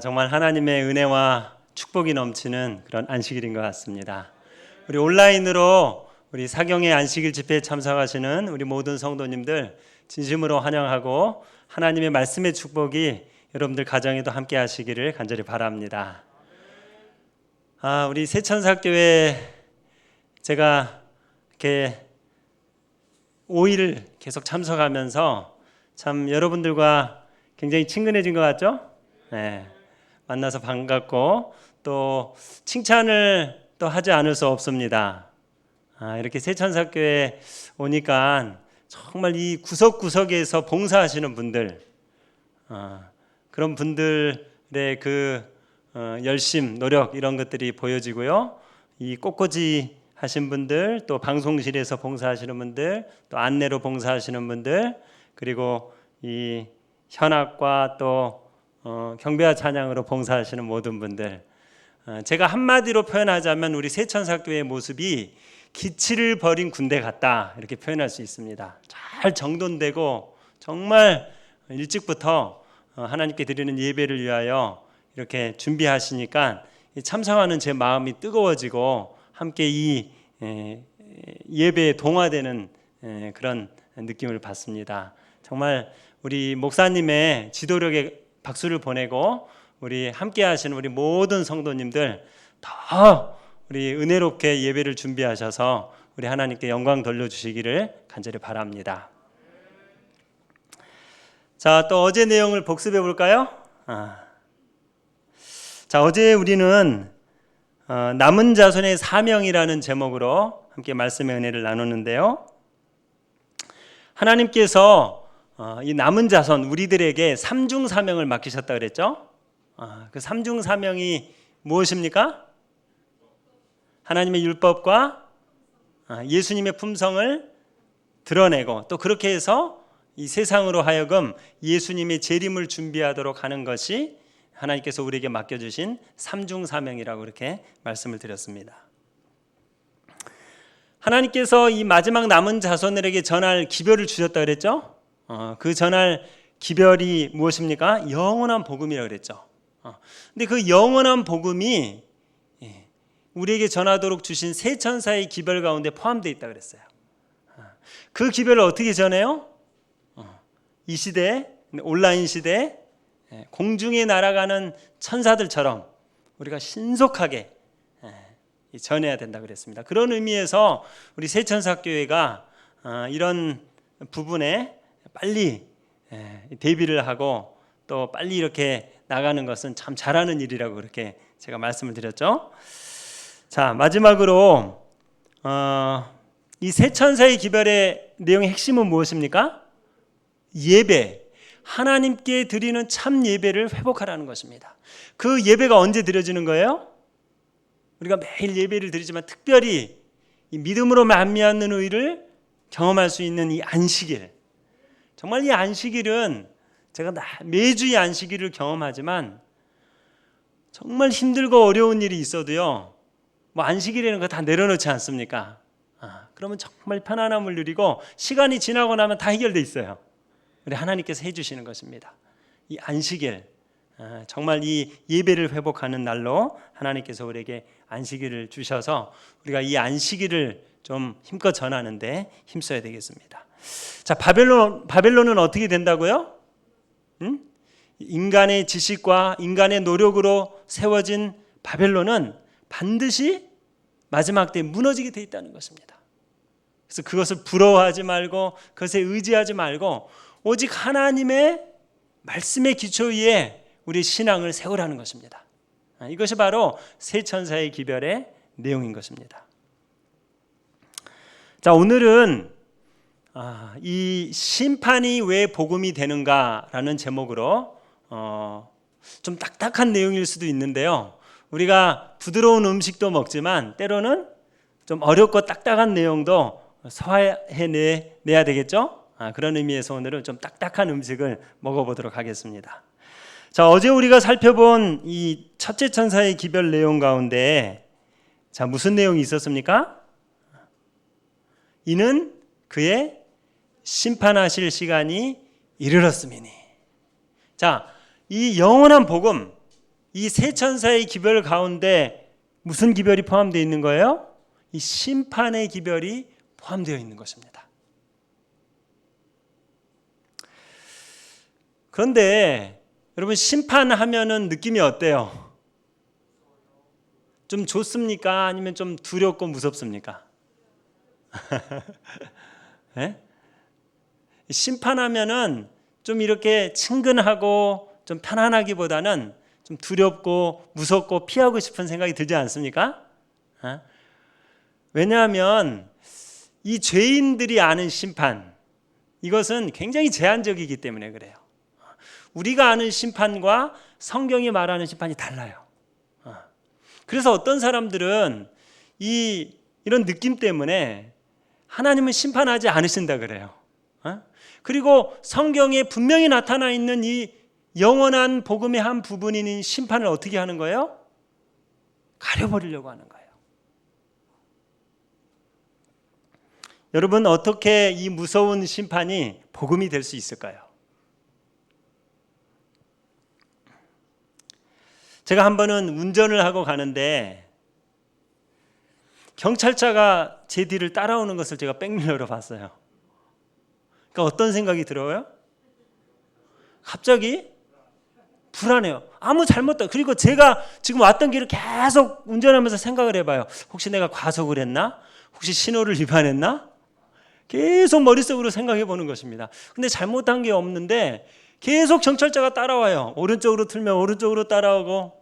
정말 하나님의 은혜와 축복이 넘치는 그런 안식일인 것 같습니다. 우리 온라인으로 우리 사경의 안식일 집회에 참석하시는 우리 모든 성도님들 진심으로 환영하고 하나님의 말씀의 축복이 여러분들 가정에도 함께 하시기를 간절히 바랍니다. 우리 세천사교회 제가 이렇게 5일 계속 참석하면서 참 여러분들과 굉장히 친근해진 것 같죠? 네. 만나서 반갑고 또 칭찬을 또 하지 않을 수 없습니다. 이렇게 세천사교회 오니까 정말 이 구석구석에서 봉사하시는 분들, 그런 분들의 그 열심, 노력 이런 것들이 보여지고요. 이 꽃꽂이 하신 분들, 또 방송실에서 봉사하시는 분들, 또 안내로 봉사하시는 분들, 그리고 이 현악과 또 경배와 찬양으로 봉사하시는 모든 분들, 제가 한마디로 표현하자면 우리 세천사교회의 모습이 기치를 버린 군대 같다 이렇게 표현할 수 있습니다. 잘 정돈되고 정말 일찍부터 하나님께 드리는 예배를 위하여 이렇게 준비하시니까 참석하는 제 마음이 뜨거워지고 함께 이 예배에 동화되는 그런 느낌을 받습니다. 정말 우리 목사님의 지도력에 박수를 보내고 우리 함께 하시는 우리 모든 성도님들 더 우리 은혜롭게 예배를 준비하셔서 우리 하나님께 영광 돌려주시기를 간절히 바랍니다. 자, 또 어제 내용을 복습해 볼까요? 자, 어제 우리는 남은 자손의 사명이라는 제목으로 함께 말씀의 은혜를 나누는데요. 하나님께서 이 남은 자손 우리들에게 삼중 사명을 맡기셨다 그랬죠? 그 삼중 사명이 무엇입니까? 하나님의 율법과 예수님의 품성을 드러내고 또 그렇게 해서 이 세상으로 하여금 예수님의 재림을 준비하도록 하는 것이 하나님께서 우리에게 맡겨주신 삼중 사명이라고 그렇게 말씀을 드렸습니다. 하나님께서 이 마지막 남은 자손들에게 전할 기별을 주셨다 그랬죠? 그 전할 기별이 무엇입니까? 영원한 복음이라고 그랬죠. 근데 그 영원한 복음이 우리에게 전하도록 주신 세 천사의 기별 가운데 포함되어 있다고 그랬어요. 그 기별을 어떻게 전해요? 이 시대, 온라인 시대, 공중에 날아가는 천사들처럼 우리가 신속하게 전해야 된다고 그랬습니다. 그런 의미에서 우리 세천사교회가 이런 부분에 빨리 대비를 하고 또 빨리 이렇게 나가는 것은 참 잘하는 일이라고 그렇게 제가 말씀을 드렸죠. 자, 마지막으로 이 세 천사의 기별의 내용의 핵심은 무엇입니까? 예배, 하나님께 드리는 참 예배를 회복하라는 것입니다. 그 예배가 언제 드려지는 거예요? 우리가 매일 예배를 드리지만 특별히 이 믿음으로 말미암는 의를 경험할 수 있는 이 안식일, 정말 이 안식일은 제가 매주 이 안식일을 경험하지만 정말 힘들고 어려운 일이 있어도요, 뭐 안식일에는 그거 다 내려놓지 않습니까? 그러면 정말 편안함을 누리고 시간이 지나고 나면 다 해결돼 있어요. 우리 하나님께서 해주시는 것입니다. 이 안식일, 정말 이 예배를 회복하는 날로 하나님께서 우리에게 안식일을 주셔서 우리가 이 안식일을 좀 힘껏 전하는데 힘써야 되겠습니다. 자, 바벨론은 어떻게 된다고요? 인간의 지식과 인간의 노력으로 세워진 바벨론은 반드시 마지막 때에 무너지게 돼 있다는 것입니다. 그래서 그것을 부러워하지 말고 그것에 의지하지 말고 오직 하나님의 말씀의 기초 위에 우리 신앙을 세우라는 것입니다. 이것이 바로 세 천사의 기별의 내용인 것입니다. 자, 오늘은 이 심판이 왜 복음이 되는가라는 제목으로 좀 딱딱한 내용일 수도 있는데요. 우리가 부드러운 음식도 먹지만 때로는 좀 어렵고 딱딱한 내용도 소화해내야 되겠죠? 그런 의미에서 오늘은 좀 딱딱한 음식을 먹어보도록 하겠습니다. 자, 어제 우리가 살펴본 이 첫째 천사의 기별 내용 가운데 자, 무슨 내용이 있었습니까? 이는 그의 심판하실 시간이 이르렀음이니. 자, 이 영원한 복음, 이 세 천사의 기별 가운데 무슨 기별이 포함되어 있는 거예요? 이 심판의 기별이 포함되어 있는 것입니다. 그런데 여러분, 심판하면은 느낌이 어때요? 좀 좋습니까? 아니면 좀 두렵고 무섭습니까? 네? 심판하면은 좀 이렇게 친근하고 좀 편안하기보다는 좀 두렵고 무섭고 피하고 싶은 생각이 들지 않습니까? 왜냐하면 이 죄인들이 아는 심판, 이것은 굉장히 제한적이기 때문에 그래요. 우리가 아는 심판과 성경이 말하는 심판이 달라요. 그래서 어떤 사람들은 이런 느낌 때문에 하나님은 심판하지 않으신다 그래요. 그리고 성경에 분명히 나타나 있는 이 영원한 복음의 한 부분인 심판을 어떻게 하는 거예요? 가려버리려고 하는 거예요. 여러분, 어떻게 이 무서운 심판이 복음이 될 수 있을까요? 제가 한 번은 운전을 하고 가는데 경찰차가 제 뒤를 따라오는 것을 제가 백밀러로 봤어요. 그러니까 어떤 생각이 들어요? 갑자기 불안해요. 아무 잘못도. 그리고 제가 지금 왔던 길을 계속 운전하면서 생각을 해봐요. 혹시 내가 과속을 했나? 혹시 신호를 위반했나? 계속 머릿속으로 생각해 보는 것입니다. 근데 잘못한 게 없는데 계속 경찰차가 따라와요. 오른쪽으로 틀면 오른쪽으로 따라오고.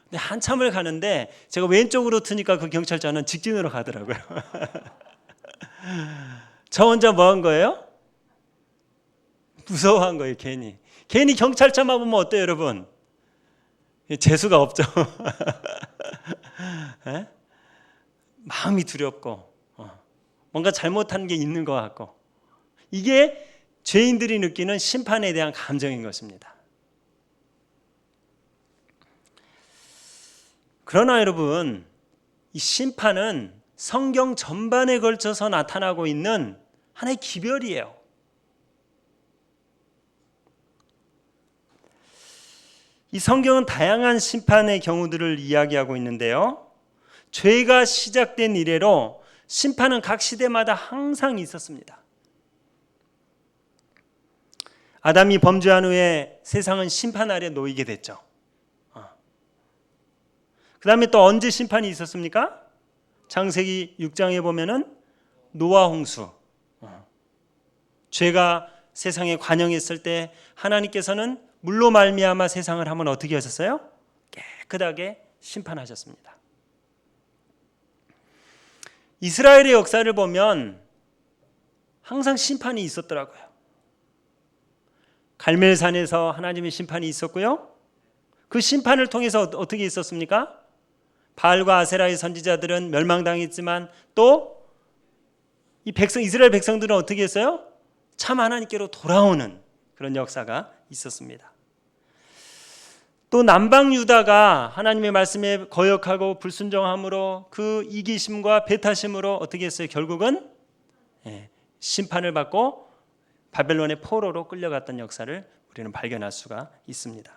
근데 한참을 가는데 제가 왼쪽으로 트니까 그 경찰차는 직진으로 가더라고요. 저 혼자 뭐 한 거예요? 무서워한 거예요. 괜히 경찰차만 보면 어때요, 여러분? 재수가 없죠. 마음이 두렵고 뭔가 잘못한 게 있는 것 같고, 이게 죄인들이 느끼는 심판에 대한 감정인 것입니다. 그러나 여러분, 이 심판은 성경 전반에 걸쳐서 나타나고 있는 하나의 기별이에요. 이 성경은 다양한 심판의 경우들을 이야기하고 있는데요. 죄가 시작된 이래로 심판은 각 시대마다 항상 있었습니다. 아담이 범죄한 후에 세상은 심판 아래 놓이게 됐죠. 그 다음에 또 언제 심판이 있었습니까? 창세기 6장에 보면은 노아 홍수. 죄가 세상에 관영했을 때 하나님께서는 물로 말미암아 세상을 한번 어떻게 하셨어요? 깨끗하게 심판하셨습니다. 이스라엘의 역사를 보면 항상 심판이 있었더라고요. 갈멜산에서 하나님의 심판이 있었고요. 그 심판을 통해서 어떻게 있었습니까? 바알과 아세라의 선지자들은 멸망당했지만 또 이 이스라엘 백성들은 어떻게 했어요? 참 하나님께로 돌아오는 그런 역사가 있었습니다. 또 남방 유다가 하나님의 말씀에 거역하고 불순종함으로 그 이기심과 배타심으로 어떻게 했어요? 결국은 심판을 받고 바벨론의 포로로 끌려갔던 역사를 우리는 발견할 수가 있습니다.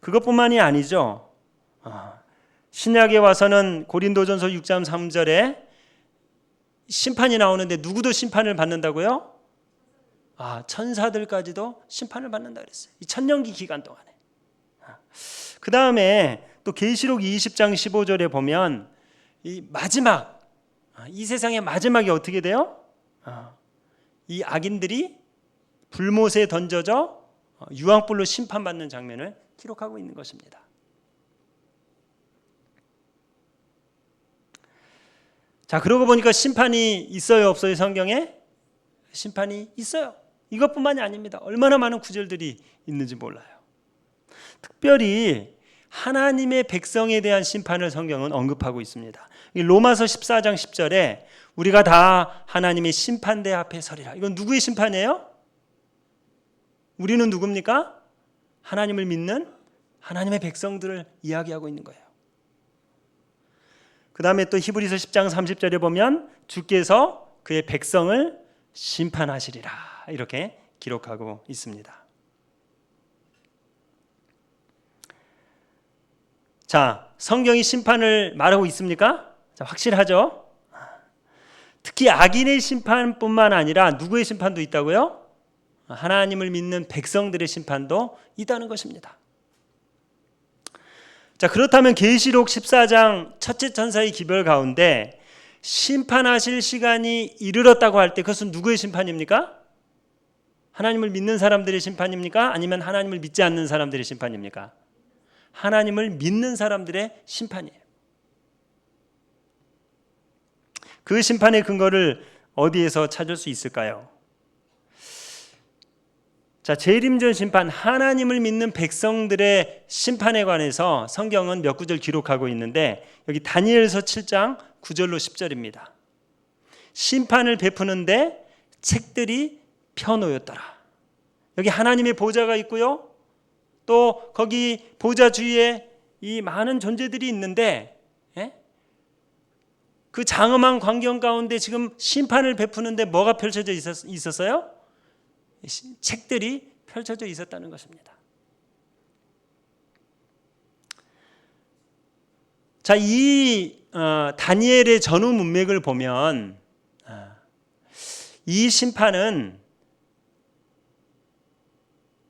그것뿐만이 아니죠. 신약에 와서는 고린도전서 6장 3절에 심판이 나오는데 누구도 심판을 받는다고요? 천사들까지도 심판을 받는다 그랬어요. 이 천년기 기간 동안에. 그 다음에 또 계시록 20장 15절에 보면 이 마지막, 이 세상의 마지막이 어떻게 돼요? 이 악인들이 불못에 던져져 유황불로 심판받는 장면을 기록하고 있는 것입니다. 자, 그러고 보니까 심판이 있어요, 없어요? 성경에? 심판이 있어요. 이것뿐만이 아닙니다. 얼마나 많은 구절들이 있는지 몰라요. 특별히 하나님의 백성에 대한 심판을 성경은 언급하고 있습니다. 로마서 14장 10절에 우리가 다 하나님의 심판대 앞에 서리라. 이건 누구의 심판이에요? 우리는 누굽니까? 하나님을 믿는 하나님의 백성들을 이야기하고 있는 거예요. 그 다음에 또 히브리서 10장 30절에 보면 주께서 그의 백성을 심판하시리라, 이렇게 기록하고 있습니다. 자, 성경이 심판을 말하고 있습니까? 자, 확실하죠? 특히 악인의 심판뿐만 아니라 누구의 심판도 있다고요? 하나님을 믿는 백성들의 심판도 있다는 것입니다. 자, 그렇다면 계시록 14장 첫째 천사의 기별 가운데 심판하실 시간이 이르렀다고 할 때 그것은 누구의 심판입니까? 하나님을 믿는 사람들의 심판입니까? 아니면 하나님을 믿지 않는 사람들의 심판입니까? 하나님을 믿는 사람들의 심판이에요. 그 심판의 근거를 어디에서 찾을 수 있을까요? 자, 재림전 심판, 하나님을 믿는 백성들의 심판에 관해서 성경은 몇 구절 기록하고 있는데 여기 다니엘서 7장 9절로 10절입니다. 심판을 베푸는데 책들이 펴놓였더라. 여기 하나님의 보좌가 있고요. 또 거기 보좌 주위에 이 많은 존재들이 있는데 그 장엄한 광경 가운데 지금 심판을 베푸는데 뭐가 펼쳐져 있었어요? 책들이 펼쳐져 있었다는 것입니다. 자, 이 다니엘의 전후 문맥을 보면 이 심판은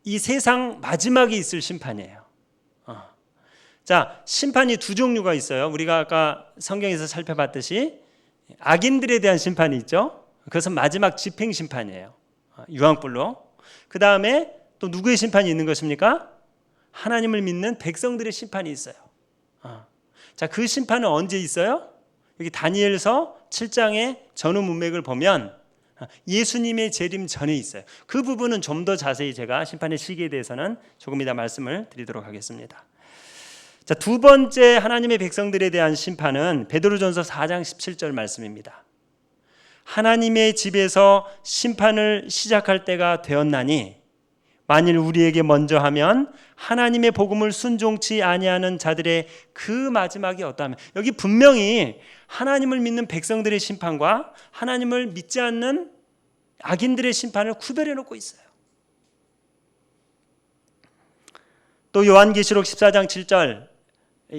이 세상 마지막에 있을 심판이에요. 자, 심판이 두 종류가 있어요. 우리가 아까 성경에서 살펴봤듯이 악인들에 대한 심판이 있죠. 그것은 마지막 집행 심판이에요. 유황불로. 그 다음에 또 누구의 심판이 있는 것입니까? 하나님을 믿는 백성들의 심판이 있어요. 자, 그 심판은 언제 있어요? 여기 다니엘서 7장의 전후 문맥을 보면 예수님의 재림 전에 있어요. 그 부분은 좀 더 자세히 제가 심판의 시기에 대해서는 조금 이따 말씀을 드리도록 하겠습니다. 자, 두 번째 하나님의 백성들에 대한 심판은 베드로전서 4장 17절 말씀입니다. 하나님의 집에서 심판을 시작할 때가 되었나니 만일 우리에게 먼저 하면 하나님의 복음을 순종치 아니하는 자들의 그 마지막이 어떠하면, 여기 분명히 하나님을 믿는 백성들의 심판과 하나님을 믿지 않는 악인들의 심판을 구별해 놓고 있어요. 또 요한계시록 14장 7절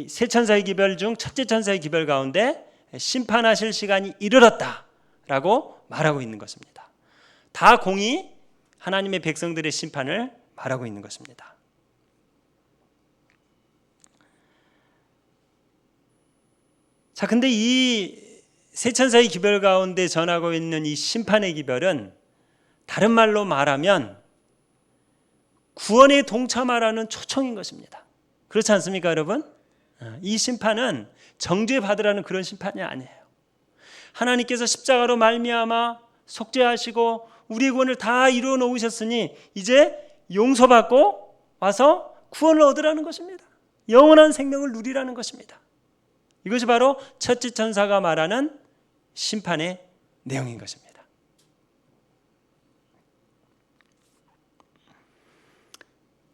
세 천사의 기별 중 첫째 천사의 기별 가운데 심판하실 시간이 이르렀다라고 말하고 있는 것입니다. 다 공이 하나님의 백성들의 심판을 말하고 있는 것입니다. 자, 근데 이 세 천사의 기별 가운데 전하고 있는 이 심판의 기별은 다른 말로 말하면 구원에 동참하라는 초청인 것입니다. 그렇지 않습니까, 여러분? 이 심판은 정죄받으라는 그런 심판이 아니에요. 하나님께서 십자가로 말미암아 속죄하시고 우리의 구원을 다 이루어 놓으셨으니 이제 용서받고 와서 구원을 얻으라는 것입니다. 영원한 생명을 누리라는 것입니다. 이것이 바로 첫째 천사가 말하는 심판의 내용인 것입니다.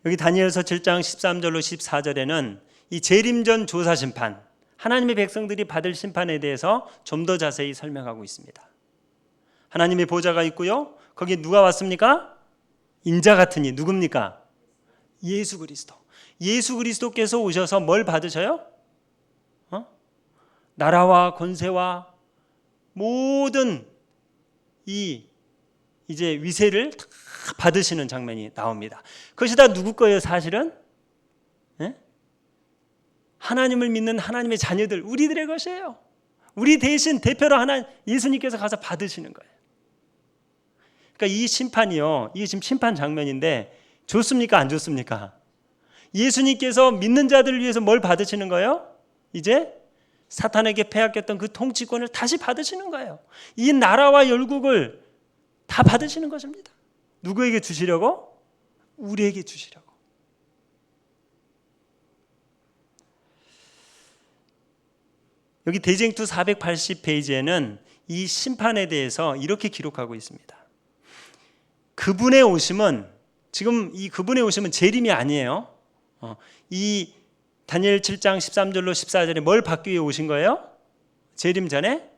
여기 다니엘서 7장 13절로 14절에는 이 재림전 조사 심판, 하나님의 백성들이 받을 심판에 대해서 좀 더 자세히 설명하고 있습니다. 하나님의 보좌가 있고요. 거기에 누가 왔습니까? 인자 같은 이 누굽니까? 예수 그리스도. 예수 그리스도께서 오셔서 뭘 받으셔요? 나라와 권세와 모든 이 이제 위세를 다 받으시는 장면이 나옵니다. 그것이 다 누구 거예요, 사실은? 하나님을 믿는 하나님의 자녀들, 우리들의 것이에요. 우리 대신 대표로 예수님께서 가서 받으시는 거예요. 그러니까 이 심판이요, 이게 지금 심판 장면인데 좋습니까, 안 좋습니까? 예수님께서 믿는 자들을 위해서 뭘 받으시는 거예요? 이제 사탄에게 빼앗겼던 그 통치권을 다시 받으시는 거예요. 이 나라와 열국을 다 받으시는 것입니다. 누구에게 주시려고? 우리에게 주시려고. 여기 대쟁투 480페이지에는 이 심판에 대해서 이렇게 기록하고 있습니다. 그분의 오심은, 지금 이 그분의 오심은 재림이 아니에요. 이 다니엘 7장 13절로 14절에 뭘 받기 위해 오신 거예요? 재림 전에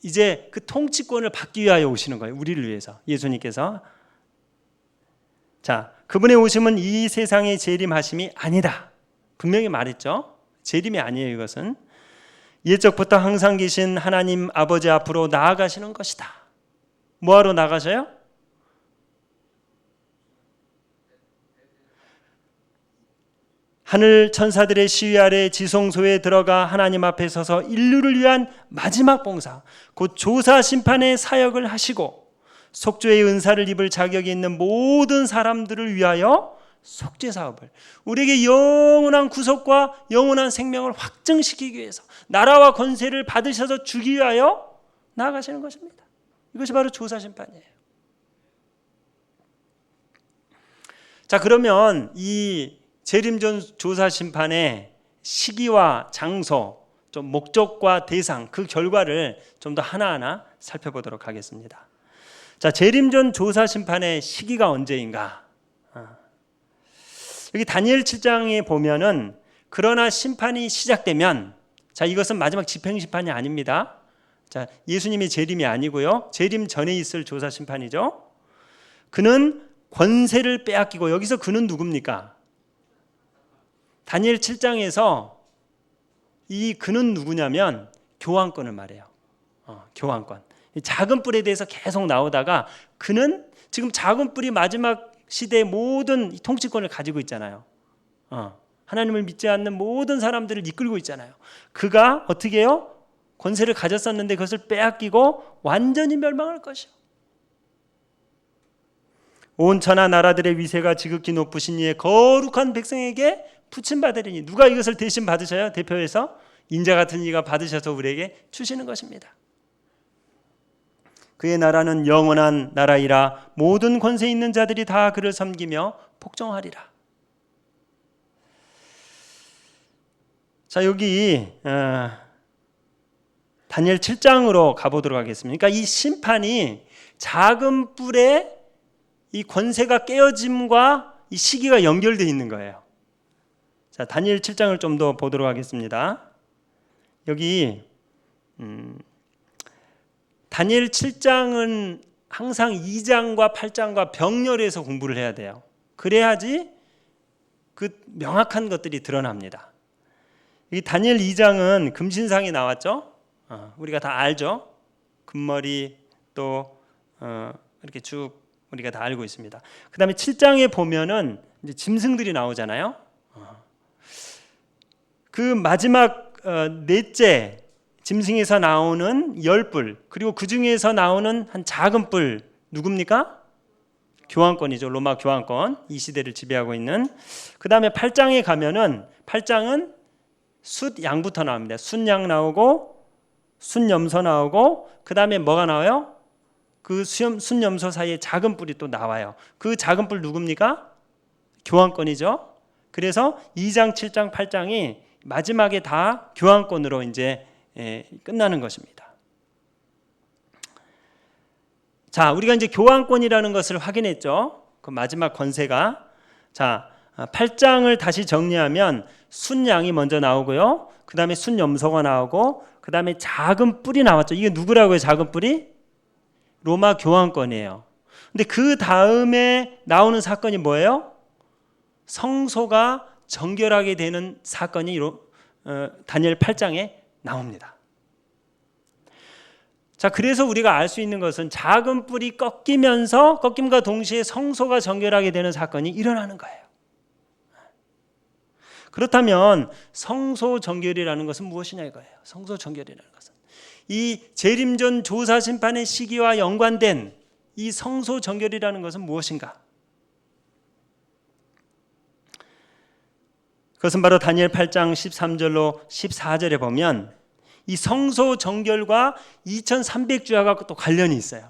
이제 그 통치권을 받기 위하여 오시는 거예요. 우리를 위해서, 예수님께서. 자, 그분의 오심은 이 세상의 재림하심이 아니다, 분명히 말했죠. 재림이 아니에요. 이것은 옛적부터 항상 계신 하나님 아버지 앞으로 나아가시는 것이다. 뭐하러 나가셔요? 하늘 천사들의 시위 아래 지성소에 들어가 하나님 앞에 서서 인류를 위한 마지막 봉사, 곧 조사 심판의 사역을 하시고 속죄의 은사를 입을 자격이 있는 모든 사람들을 위하여 속죄 사업을, 우리에게 영원한 구속과 영원한 생명을 확증시키기 위해서 나라와 권세를 받으셔서 주기 위하여 나아가시는 것입니다. 이것이 바로 조사 심판이에요. 자, 그러면 이 재림전 조사 심판의 시기와 장소, 좀 목적과 대상, 그 결과를 좀 더 하나하나 살펴보도록 하겠습니다. 자, 재림전 조사 심판의 시기가 언제인가? 여기 다니엘 7장에 보면은 그러나 심판이 시작되면, 자, 이것은 마지막 집행 심판이 아닙니다. 자, 예수님의 재림이 아니고요. 재림 전에 있을 조사 심판이죠. 그는 권세를 빼앗기고, 여기서 그는 누굽니까? 다니엘 7장에서 이 그는 누구냐면 교황권을 말해요. 교황권. 작은 뿔에 대해서 계속 나오다가 그는 지금 작은 뿔이 마지막 시대의 모든 통치권을 가지고 있잖아요. 하나님을 믿지 않는 모든 사람들을 이끌고 있잖아요. 그가 어떻게 해요? 권세를 가졌었는데 그것을 빼앗기고 완전히 멸망할 것이요. 온 천하 나라들의 위세가 지극히 높으신 이의 거룩한 백성에게 부침받으리니, 누가 이것을 대신 받으셔요? 대표해서 인자 같은 이가 받으셔서 우리에게 주시는 것입니다. 그의 나라는 영원한 나라이라 모든 권세 있는 자들이 다 그를 섬기며 복종하리라. 자, 여기 다니엘 7장으로 가보도록 하겠습니다. 그러니까 이 심판이 작은 뿔의 이 권세가 깨어짐과 이 시기가 연결되어 있는 거예요. 자, 다니엘 7장을 좀 더 보도록 하겠습니다. 여기 다니엘 7장은 항상 2장과 8장과 병렬해서 공부를 해야 돼요. 그래야지 그 명확한 것들이 드러납니다. 이 다니엘 2장은 금신상이 나왔죠. 우리가 다 알죠. 금머리 또 이렇게 쭉 우리가 다 알고 있습니다. 그 다음에 7장에 보면은 이제 짐승들이 나오잖아요. 그 마지막 넷째 짐승에서 나오는 10뿔, 그리고 그 중에서 나오는 한 작은 뿔 누굽니까? 교황권이죠. 로마 교황권, 이 시대를 지배하고 있는. 그 다음에 8장에 가면은 8장은 숫 양부터 나옵니다. 순양 나오고 순염소 나오고, 그 다음에 뭐가 나와요? 그 순염소 사이에 작은 뿔이 또 나와요. 그 작은 뿔 누굽니까? 교황권이죠. 그래서 2장, 7장, 8장이 마지막에 다 교황권으로 이제 끝나는 것입니다. 자, 우리가 이제 교황권이라는 것을 확인했죠. 그 마지막 권세가. 자, 8장을 다시 정리하면 순양이 먼저 나오고요. 그 다음에 순염소가 나오고, 그 다음에 작은 뿔이 나왔죠. 이게 누구라고요? 작은 뿔이? 로마 교황권이에요. 근데 그 다음에 나오는 사건이 뭐예요? 성소가 정결하게 되는 사건이 다니엘 8장에 나옵니다. 자, 그래서 우리가 알 수 있는 것은 작은 뿔이 꺾임과 동시에 성소가 정결하게 되는 사건이 일어나는 거예요. 그렇다면 성소 정결이라는 것은 무엇이냐 이거예요. 성소 정결이라는 것은 이 재림전 조사 심판의 시기와 연관된 이 성소 정결이라는 것은 무엇인가? 그것은 바로 다니엘 8장 13절로 14절에 보면 이 성소 정결과 2300주야가 또 관련이 있어요.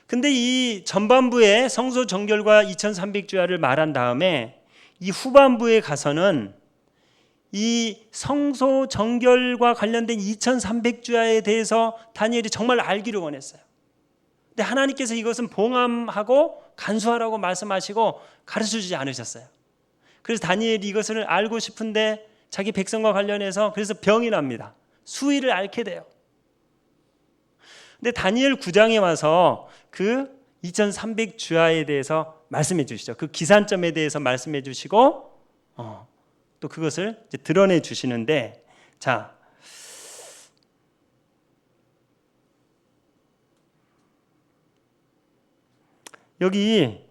근데 이 전반부에 성소 정결과 2300주야를 말한 다음에 이 후반부에 가서는 이 성소 정결과 관련된 2300주야에 대해서 다니엘이 정말 알기를 원했어요. 근데 하나님께서 이것은 봉함하고 간수하라고 말씀하시고 가르쳐주지 않으셨어요. 그래서 다니엘이 이것을 알고 싶은데 자기 백성과 관련해서 그래서 병이 납니다. 수의를 앓게 돼요. 근데 다니엘 9장에 와서 그 2300주야에 대해서 말씀해 주시죠. 그 기산점에 대해서 말씀해 주시고 또 또 그것을 이제 드러내 주시는데, 자, 여기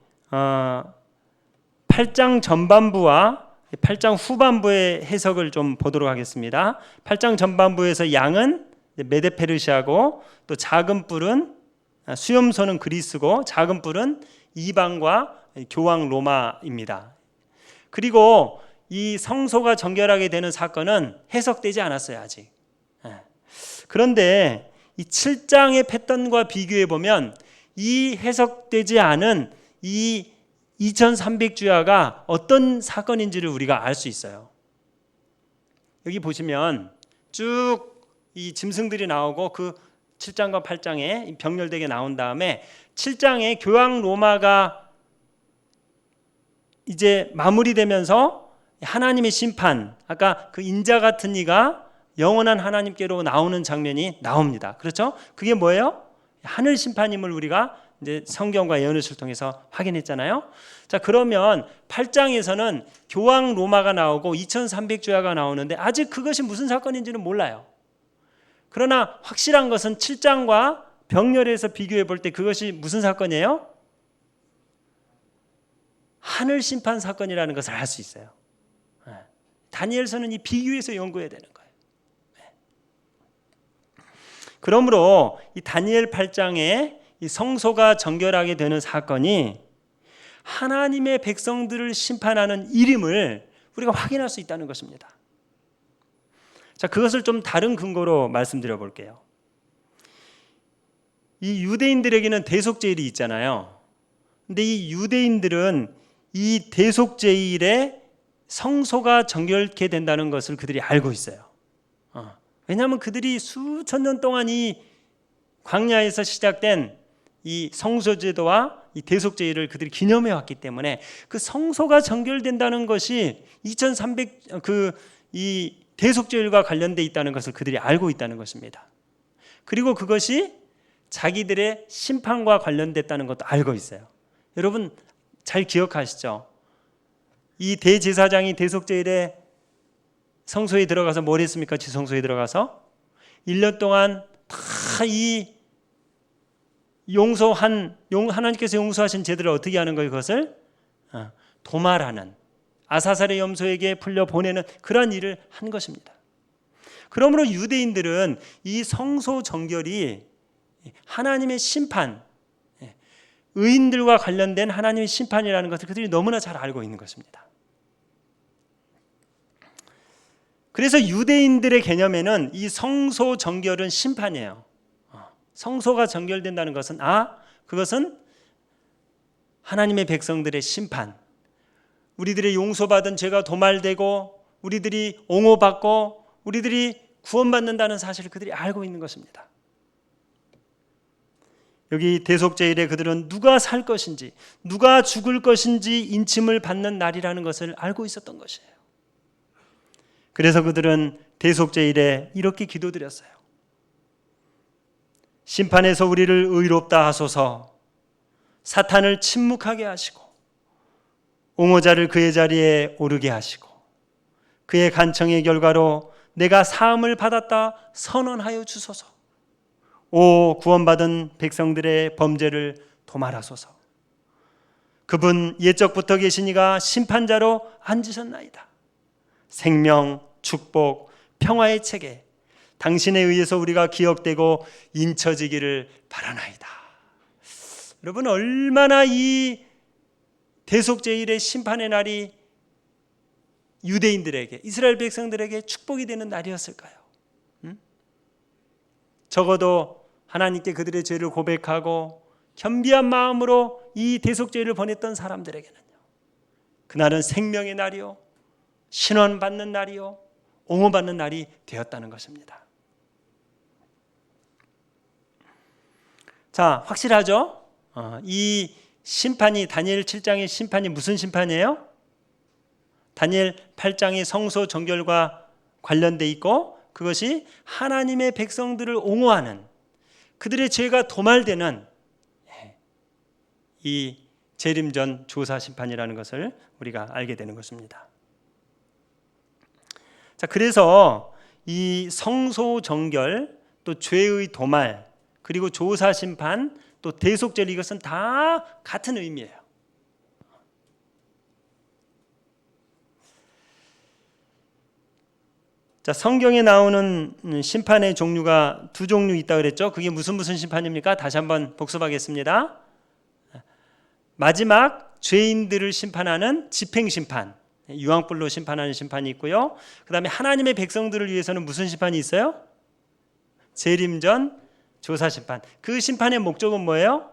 8장 전반부와 8장 후반부의 해석을 좀 보도록 하겠습니다. 8장 전반부에서 양은 메데페르시아고, 또 작은 뿔은 수염소는 그리스고, 작은 뿔은 이방과 교황 로마입니다. 그리고 이 성소가 정결하게 되는 사건은 해석되지 않았어요, 아직. 그런데 이 7장의 패턴과 비교해 보면 이 해석되지 않은 이 2300주야가 어떤 사건인지를 우리가 알 수 있어요. 여기 보시면 쭉 이 짐승들이 나오고 그 7장과 8장에 병렬되게 나온 다음에 7장에 교황 로마가 이제 마무리되면서 하나님의 심판, 아까 그 인자 같은 이가 영원한 하나님께로 나오는 장면이 나옵니다. 그렇죠? 그게 뭐예요? 하늘 심판임을 우리가 이제 성경과 예언을 통해서 확인했잖아요. 자, 그러면 8장에서는 교황 로마가 나오고 2300주야가 나오는데 아직 그것이 무슨 사건인지는 몰라요. 그러나 확실한 것은 7장과 병렬에서 비교해 볼 때 그것이 무슨 사건이에요? 하늘 심판 사건이라는 것을 알 수 있어요. 다니엘서는 이 비교해서 연구해야 되는 거예요. 그러므로 이 다니엘 8장에 이 성소가 정결하게 되는 사건이 하나님의 백성들을 심판하는 일임을 우리가 확인할 수 있다는 것입니다. 자, 그것을 좀 다른 근거로 말씀드려 볼게요. 이 유대인들에게는 대속제일이 있잖아요. 근데 이 유대인들은 이 대속제일에 성소가 정결케 된다는 것을 그들이 알고 있어요. 왜냐하면 그들이 수천 년 동안 이 광야에서 시작된 이 성소제도와 이 대속제일을 그들이 기념해 왔기 때문에 그 성소가 정결된다는 것이 2300 이 대속제일과 관련돼 있다는 것을 그들이 알고 있다는 것입니다. 그리고 그것이 자기들의 심판과 관련됐다는 것도 알고 있어요. 여러분 잘 기억하시죠? 이 대제사장이 대속제일에 성소에 들어가서 뭘 했습니까? 지성소에 들어가서 1년 동안 다 이 하나님께서 용서하신 제들을 어떻게 하는 거예요? 그것을 도말하는, 아사살의 염소에게 풀려 보내는 그러한 일을 한 것입니다. 그러므로 유대인들은 이 성소 정결이 하나님의 심판, 의인들과 관련된 하나님의 심판이라는 것을 그들이 너무나 잘 알고 있는 것입니다. 그래서 유대인들의 개념에는 이 성소 정결은 심판이에요. 성소가 정결된다는 것은 그것은 하나님의 백성들의 심판, 우리들의 용서받은 죄가 도말되고 우리들이 옹호받고 우리들이 구원받는다는 사실을 그들이 알고 있는 것입니다. 여기 대속제일에 그들은 누가 살 것인지, 누가 죽을 것인지 인침을 받는 날이라는 것을 알고 있었던 것이에요. 그래서 그들은 대속제일에 이렇게 기도드렸어요. 심판에서 우리를 의롭다 하소서. 사탄을 침묵하게 하시고 옹호자를 그의 자리에 오르게 하시고 그의 간청의 결과로 내가 사함을 받았다 선언하여 주소서. 오 구원받은 백성들의 범죄를 도말하소서. 그분 옛적부터 계시니가 심판자로 앉으셨나이다. 생명, 축복, 평화의 책에 당신에 의해서 우리가 기억되고 인쳐지기를 바라나이다. 여러분 얼마나 이 대속제일의 심판의 날이 유대인들에게, 이스라엘 백성들에게 축복이 되는 날이었을까요? 적어도 하나님께 그들의 죄를 고백하고 겸비한 마음으로 이 대속제일을 보냈던 사람들에게는요, 그날은 생명의 날이요, 신원받는 날이요, 옹호받는 날이 되었다는 것입니다. 자, 확실하죠? 이 심판이, 다니엘 7장의 심판이 무슨 심판이에요? 다니엘 8장의 성소 정결과 관련돼 있고 그것이 하나님의 백성들을 옹호하는, 그들의 죄가 도말되는 이 재림전 조사 심판이라는 것을 우리가 알게 되는 것입니다. 자, 그래서 이 성소 정결, 또 죄의 도말, 그리고 조사 심판, 또 대속죄, 이것은 다 같은 의미예요. 자, 성경에 나오는 심판의 종류가 두 종류 있다 그랬죠. 그게 무슨 심판입니까? 다시 한번 복습하겠습니다. 마지막 죄인들을 심판하는 집행심판, 유황불로 심판하는 심판이 있고요. 그 다음에 하나님의 백성들을 위해서는 무슨 심판이 있어요? 재림전 조사심판. 그 심판의 목적은 뭐예요?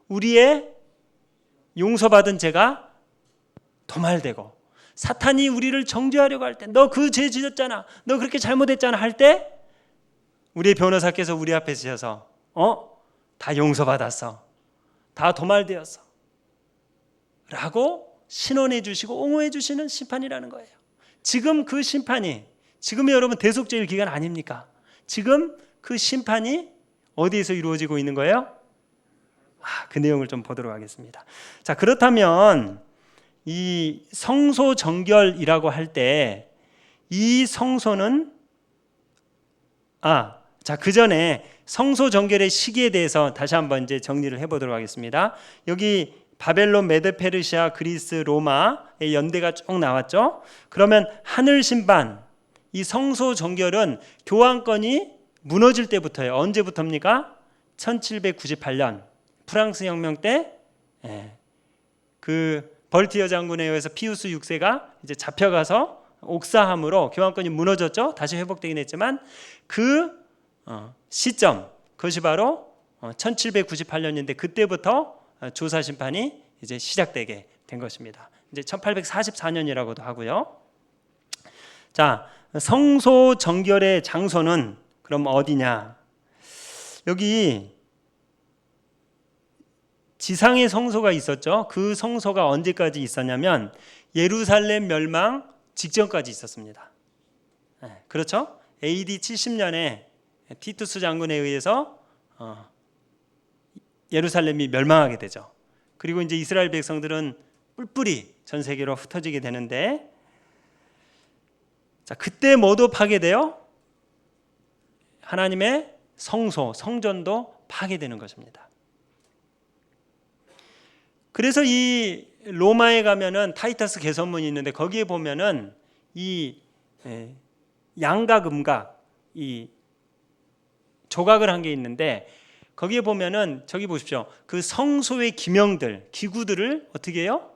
우리의 용서받은 죄가 도말되고, 사탄이 우리를 정죄하려고 할 때, 너 그 죄 지었잖아, 너 그렇게 잘못했잖아 할 때, 우리의 변호사께서 우리 앞에 서셔서 다 용서받았어, 다 도말되었어 라고 신원해 주시고 옹호해 주시는 심판이라는 거예요. 지금 그 심판이, 지금의 여러분 대속죄일 기간 아닙니까? 지금 그 심판이 어디에서 이루어지고 있는 거예요? 그 내용을 좀 보도록 하겠습니다. 자, 그렇다면 이 성소 정결이라고 할 때 이 성소는 그 전에 성소 정결의 시기에 대해서 다시 한번 이제 정리를 해보도록 하겠습니다. 여기 바벨론, 메드 페르시아, 그리스, 로마의 연대가 쭉 나왔죠. 그러면 하늘 심판, 이 성소 정결은 교환권이 무너질 때부터예요. 언제부터입니까? 1798년 프랑스 혁명 때 그 벌티어 장군에 의해서 피우스 6세가 이제 잡혀가서 옥사함으로 교환권이 무너졌죠. 다시 회복되긴 했지만 그 시점, 그것이 바로 1798년인데 그때부터 조사 심판이 이제 시작되게 된 것입니다. 이제 1844년이라고도 하고요. 자, 성소 정결의 장소는 그럼 어디냐? 여기 지상의 성소가 있었죠. 그 성소가 언제까지 있었냐면 예루살렘 멸망 직전까지 있었습니다. 그렇죠? AD 70년에 티투스 장군에 의해서 예루살렘이 멸망하게 되죠. 그리고 이제 이스라엘 백성들은 뿔뿔이 전 세계로 흩어지게 되는데, 자, 그때 뭐도 파괴돼요? 하나님의 성소, 성전도 파괴되는 것입니다. 그래서 이 로마에 가면은 타이터스 개선문이 있는데 거기에 보면은 이 양각 음각 이 조각을 한 게 있는데 거기에 보면은 저기 보십시오. 그 성소의 기명들, 기구들을 어떻게 해요?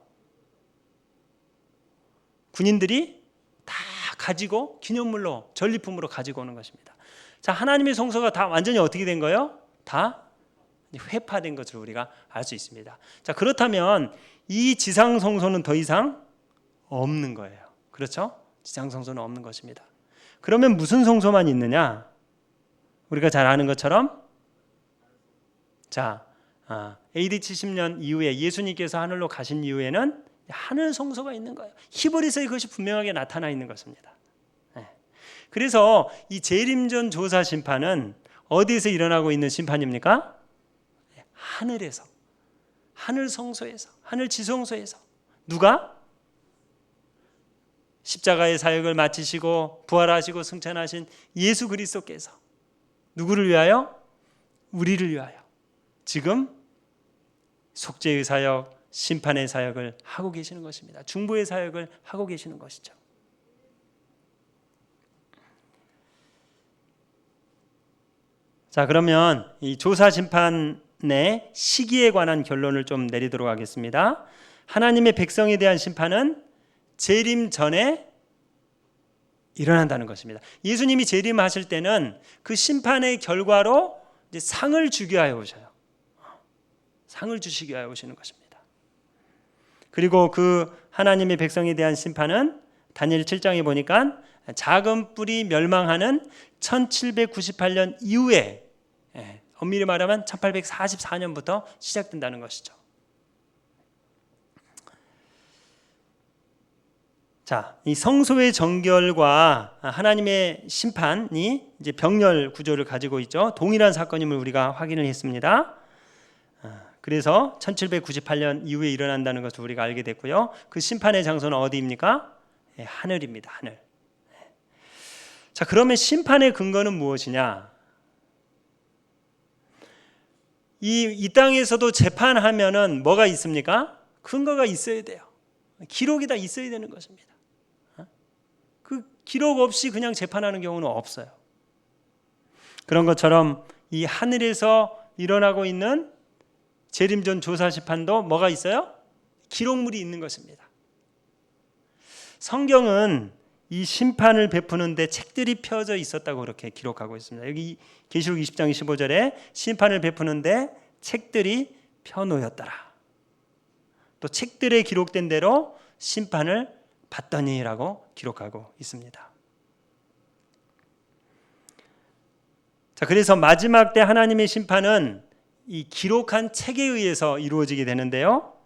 군인들이 다 가지고 기념물로, 전리품으로 가지고 오는 것입니다. 자, 하나님의 성소가 다 완전히 어떻게 된 거예요? 다 회파된 것을 우리가 알 수 있습니다. 자, 그렇다면 이 지상 성소는 더 이상 없는 거예요. 그렇죠? 지상 성소는 없는 것입니다. 그러면 무슨 성소만 있느냐? 우리가 잘 아는 것처럼, 자, AD 70년 이후에 예수님께서 하늘로 가신 이후에는 하늘 성소가 있는 거예요. 히브리서에 그것이 분명하게 나타나 있는 것입니다. 그래서 이 재림전 조사 심판은 어디에서 일어나고 있는 심판입니까? 하늘에서, 하늘 성소에서, 하늘 지성소에서. 누가? 십자가의 사역을 마치시고 부활하시고 승천하신 예수 그리스도께서 누구를 위하여? 우리를 위하여 지금 속죄의 사역, 심판의 사역을 하고 계시는 것입니다. 중보의 사역을 하고 계시는 것이죠. 자, 그러면 이 조사 심판의 시기에 관한 결론을 좀 내리도록 하겠습니다. 하나님의 백성에 대한 심판은 재림 전에 일어난다는 것입니다. 예수님이 재림하실 때는 그 심판의 결과로 이제 상을 주기 위하여 오셔요. 상을 주시기 위하여 오시는 것입니다. 그리고 그 하나님의 백성에 대한 심판은 다니엘 7장에 보니까 작은 뿔이 멸망하는 1798년 이후에, 엄밀히 말하면 1844년부터 시작된다는 것이죠. 자, 이 성소의 정결과 하나님의 심판이 이제 병렬 구조를 가지고 있죠. 동일한 사건임을 우리가 확인을 했습니다. 그래서 1798년 이후에 일어난다는 것을 우리가 알게 됐고요. 그 심판의 장소는 어디입니까? 하늘입니다. 하늘. 자, 그러면 심판의 근거는 무엇이냐? 이 땅에서도 재판하면은 뭐가 있습니까? 근거가 있어야 돼요. 기록이 다 있어야 되는 것입니다. 그 기록 없이 그냥 재판하는 경우는 없어요. 그런 것처럼 이 하늘에서 일어나고 있는 재림전 조사 심판도 뭐가 있어요? 기록물이 있는 것입니다. 성경은 이 심판을 베푸는데 책들이 펴져 있었다고 그렇게 기록하고 있습니다. 여기 계시록 20장 25절에 심판을 베푸는데 책들이 펴놓였더라. 또 책들에 기록된 대로 심판을 받더니라고 기록하고 있습니다. 자, 그래서 마지막 때 하나님의 심판은 이 기록한 책에 의해서 이루어지게 되는데요.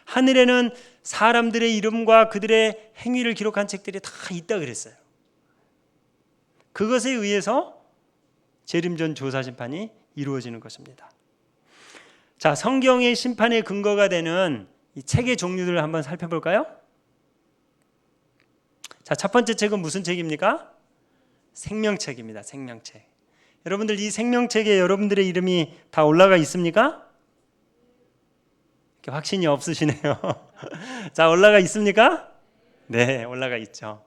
하늘에는 사람들의 이름과 그들의 행위를 기록한 책들이 다 있다 그랬어요. 그것에 의해서 재림전 조사 심판이 이루어지는 것입니다. 자, 성경의 심판의 근거가 되는 이 책의 종류들을 한번 살펴볼까요? 자, 첫 번째 책은 무슨 책입니까? 생명책입니다. 생명책. 여러분들 이 생명책에 여러분들의 이름이 다 올라가 있습니까? 확신이 없으시네요. 자, 올라가 있습니까? 네, 올라가 있죠.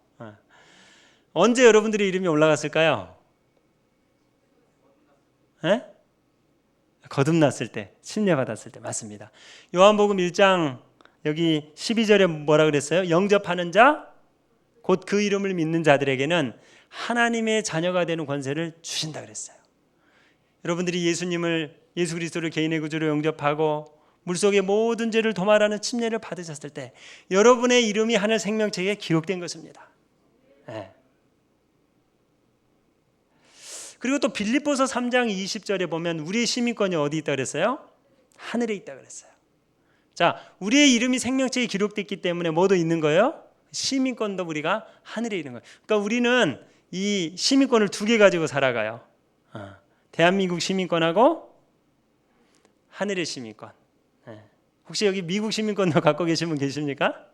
언제 여러분들의 이름이 올라갔을까요? 네? 거듭났을 때, 침례받았을 때. 맞습니다. 요한복음 1장 여기 12절에 뭐라 그랬어요? 영접하는 자, 곧 그 이름을 믿는 자들에게는 하나님의 자녀가 되는 권세를 주신다 그랬어요. 여러분들이 예수 그리스도를 개인의 구주로 영접하고 물속의 모든 죄를 도말하는 침례를 받으셨을 때 여러분의 이름이 하늘 생명책에 기록된 것입니다. 네. 그리고 또 빌립보서 3장 20절에 보면 우리의 시민권이 어디 있다 그랬어요? 하늘에 있다 그랬어요. 자, 우리의 이름이 생명책에 기록됐기 때문에 뭐도 있는 거예요? 시민권도 우리가 하늘에 있는 거예요. 그러니까 우리는 이 시민권을 두 개 가지고 살아가요. 대한민국 시민권하고 하늘의 시민권. 혹시 여기 미국 시민권도 갖고 계신 분 계십니까?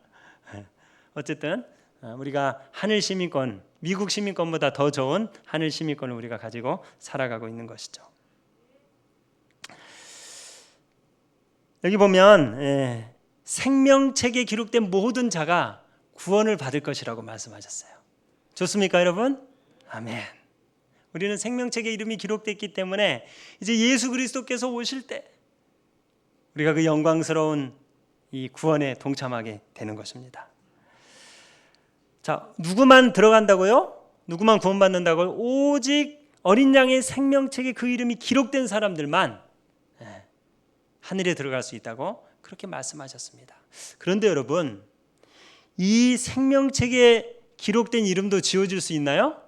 어쨌든 우리가 하늘 시민권, 미국 시민권보다 더 좋은 하늘 시민권을 우리가 가지고 살아가고 있는 것이죠. 여기 보면 생명책에 기록된 모든 자가 구원을 받을 것이라고 말씀하셨어요. 좋습니까, 여러분? 아멘. 우리는 생명책에 이름이 기록됐기 때문에 이제 예수 그리스도께서 오실 때 우리가 그 영광스러운 이 구원에 동참하게 되는 것입니다. 자, 누구만 들어간다고요? 누구만 구원받는다고요? 오직 어린 양의 생명책에 그 이름이 기록된 사람들만 하늘에 들어갈 수 있다고 그렇게 말씀하셨습니다. 그런데 여러분, 이 생명책에 기록된 이름도 지워질 수 있나요?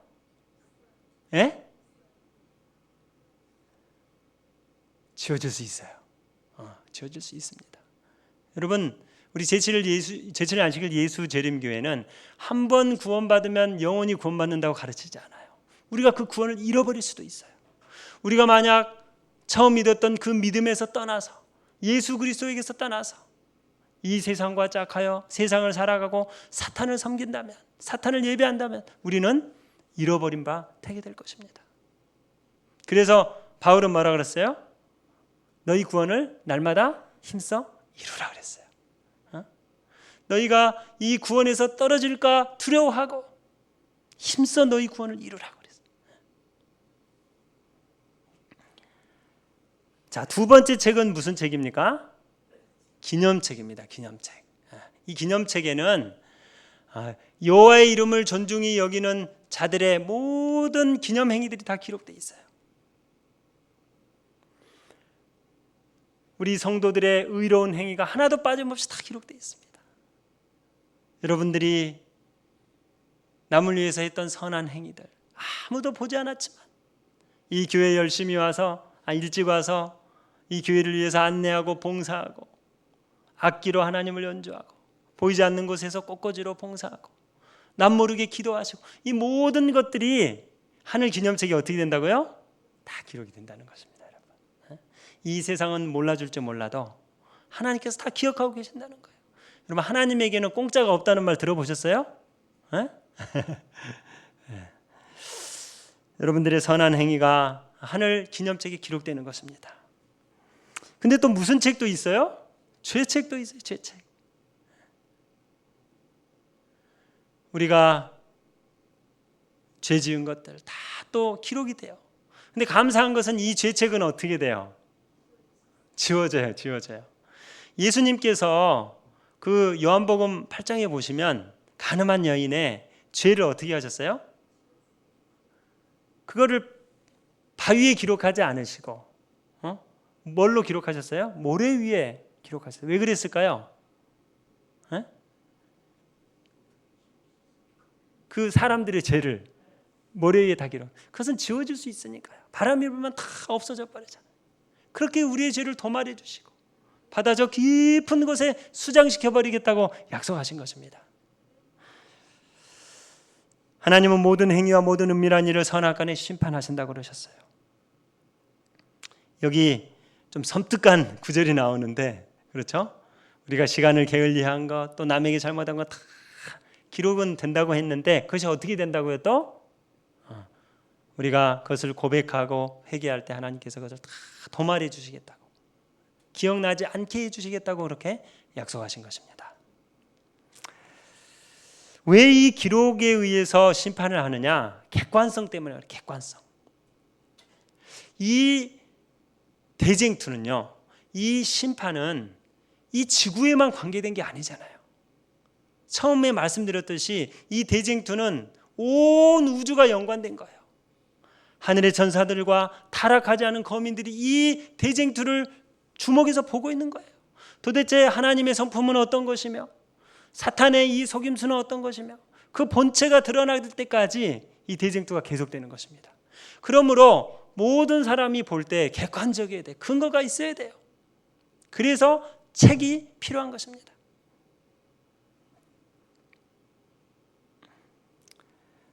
예? 지워질 수 있어요. 지워질 수 있습니다. 여러분, 우리 제7일 안식일 예수 재림교회는 한 번 구원받으면 영원히 구원받는다고 가르치지 않아요. 우리가 그 구원을 잃어버릴 수도 있어요. 우리가 만약 처음 믿었던 그 믿음에서 떠나서 예수 그리스도에게서 떠나서 이 세상과 짝하여 세상을 살아가고 사탄을 섬긴다면, 사탄을 예배한다면 우리는 잃어버린 바 되게 될 것입니다. 그래서 바울은 뭐라 그랬어요? 너희 구원을 날마다 힘써 이루라 그랬어요. 너희가 이 구원에서 떨어질까 두려워하고 힘써 너희 구원을 이루라고 그랬어요. 자, 두 번째 책은 무슨 책입니까? 기념책입니다. 기념책. 이 기념책에는 여호와의 이름을 존중히 여기는 자들의 모든 기념 행위들이 다 기록되어 있어요. 우리 성도들의 의로운 행위가 하나도 빠짐없이 다 기록되어 있습니다. 여러분들이 남을 위해서 했던 선한 행위들 아무도 보지 않았지만 이 교회에 열심히 와서 일찍 와서 이 교회를 위해서 안내하고 봉사하고 악기로 하나님을 연주하고 보이지 않는 곳에서 꽃꽂이로 봉사하고 남모르게 기도하시고 이 모든 것들이 하늘 기념책에 어떻게 된다고요? 다 기록이 된다는 것입니다. 여러분, 이 세상은 몰라줄 줄 몰라도 하나님께서 다 기억하고 계신다는 거예요. 여러분, 하나님에게는 공짜가 없다는 말 들어보셨어요? 에? 여러분들의 선한 행위가 하늘 기념책에 기록되는 것입니다. 근데 또 무슨 책도 있어요? 죄책도 있어요. 죄책. 우리가 죄 지은 것들 다 또 기록이 돼요. 근데 감사한 것은 이 죄책은 어떻게 돼요? 지워져요. 예수님께서 그 요한복음 8장에 보시면 가늠한 여인의 죄를 어떻게 하셨어요? 그거를 바위에 기록하지 않으시고 뭘로 기록하셨어요? 모래 위에 기록하셨어요. 왜 그랬을까요? 그 사람들의 죄를 모래 위에 다 기록. 그것은 지워질 수 있으니까요. 바람이 불면 다 없어져 버리잖아요. 그렇게 우리의 죄를 도말해 주시고 바다 저 깊은 곳에 수장시켜 버리겠다고 약속하신 것입니다. 하나님은 모든 행위와 모든 은밀한 일을 선악간에 심판하신다고 그러셨어요. 여기 좀 섬뜩한 구절이 나오는데, 그렇죠? 우리가 시간을 게을리한 것, 또 남에게 잘못한 것 다 기록은 된다고 했는데 그것이 어떻게 된다고요? 또 우리가 그것을 고백하고 회개할 때 하나님께서 그것을 다 도말해 주시겠다고, 기억나지 않게 해주시겠다고 그렇게 약속하신 것입니다. 왜 이 기록에 의해서 심판을 하느냐? 객관성 때문에. 객관성. 이 대쟁투는요, 이 심판은 이 지구에만 관계된 게 아니잖아요. 처음에 말씀드렸듯이 이 대쟁투는 온 우주가 연관된 거예요. 하늘의 천사들과 타락하지 않은 거민들이 이 대쟁투를 주목해서 보고 있는 거예요. 도대체 하나님의 성품은 어떤 것이며 사탄의 이 속임수는 어떤 것이며 그 본체가 드러날 때까지 이 대쟁투가 계속되는 것입니다. 그러므로 모든 사람이 볼 때 객관적이어야 돼. 근거가 있어야 돼요. 그래서 책이 필요한 것입니다.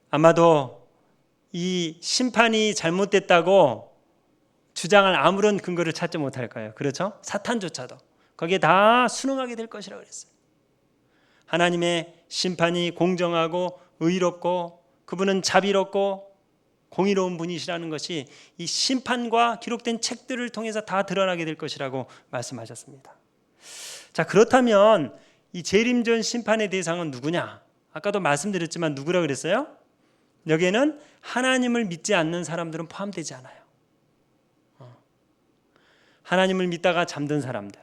아마도 이 심판이 잘못됐다고 주장할 아무런 근거를 찾지 못할 거예요. 그렇죠? 사탄조차도 거기에 다 순응하게 될 것이라고 그랬어요. 하나님의 심판이 공정하고 의롭고 그분은 자비롭고 공의로운 분이시라는 것이 이 심판과 기록된 책들을 통해서 다 드러나게 될 것이라고 말씀하셨습니다. 자, 그렇다면 이 재림전 심판의 대상은 누구냐? 아까도 말씀드렸지만 누구라 그랬어요? 여기에는 하나님을 믿지 않는 사람들은 포함되지 않아요. 하나님을 믿다가 잠든 사람들,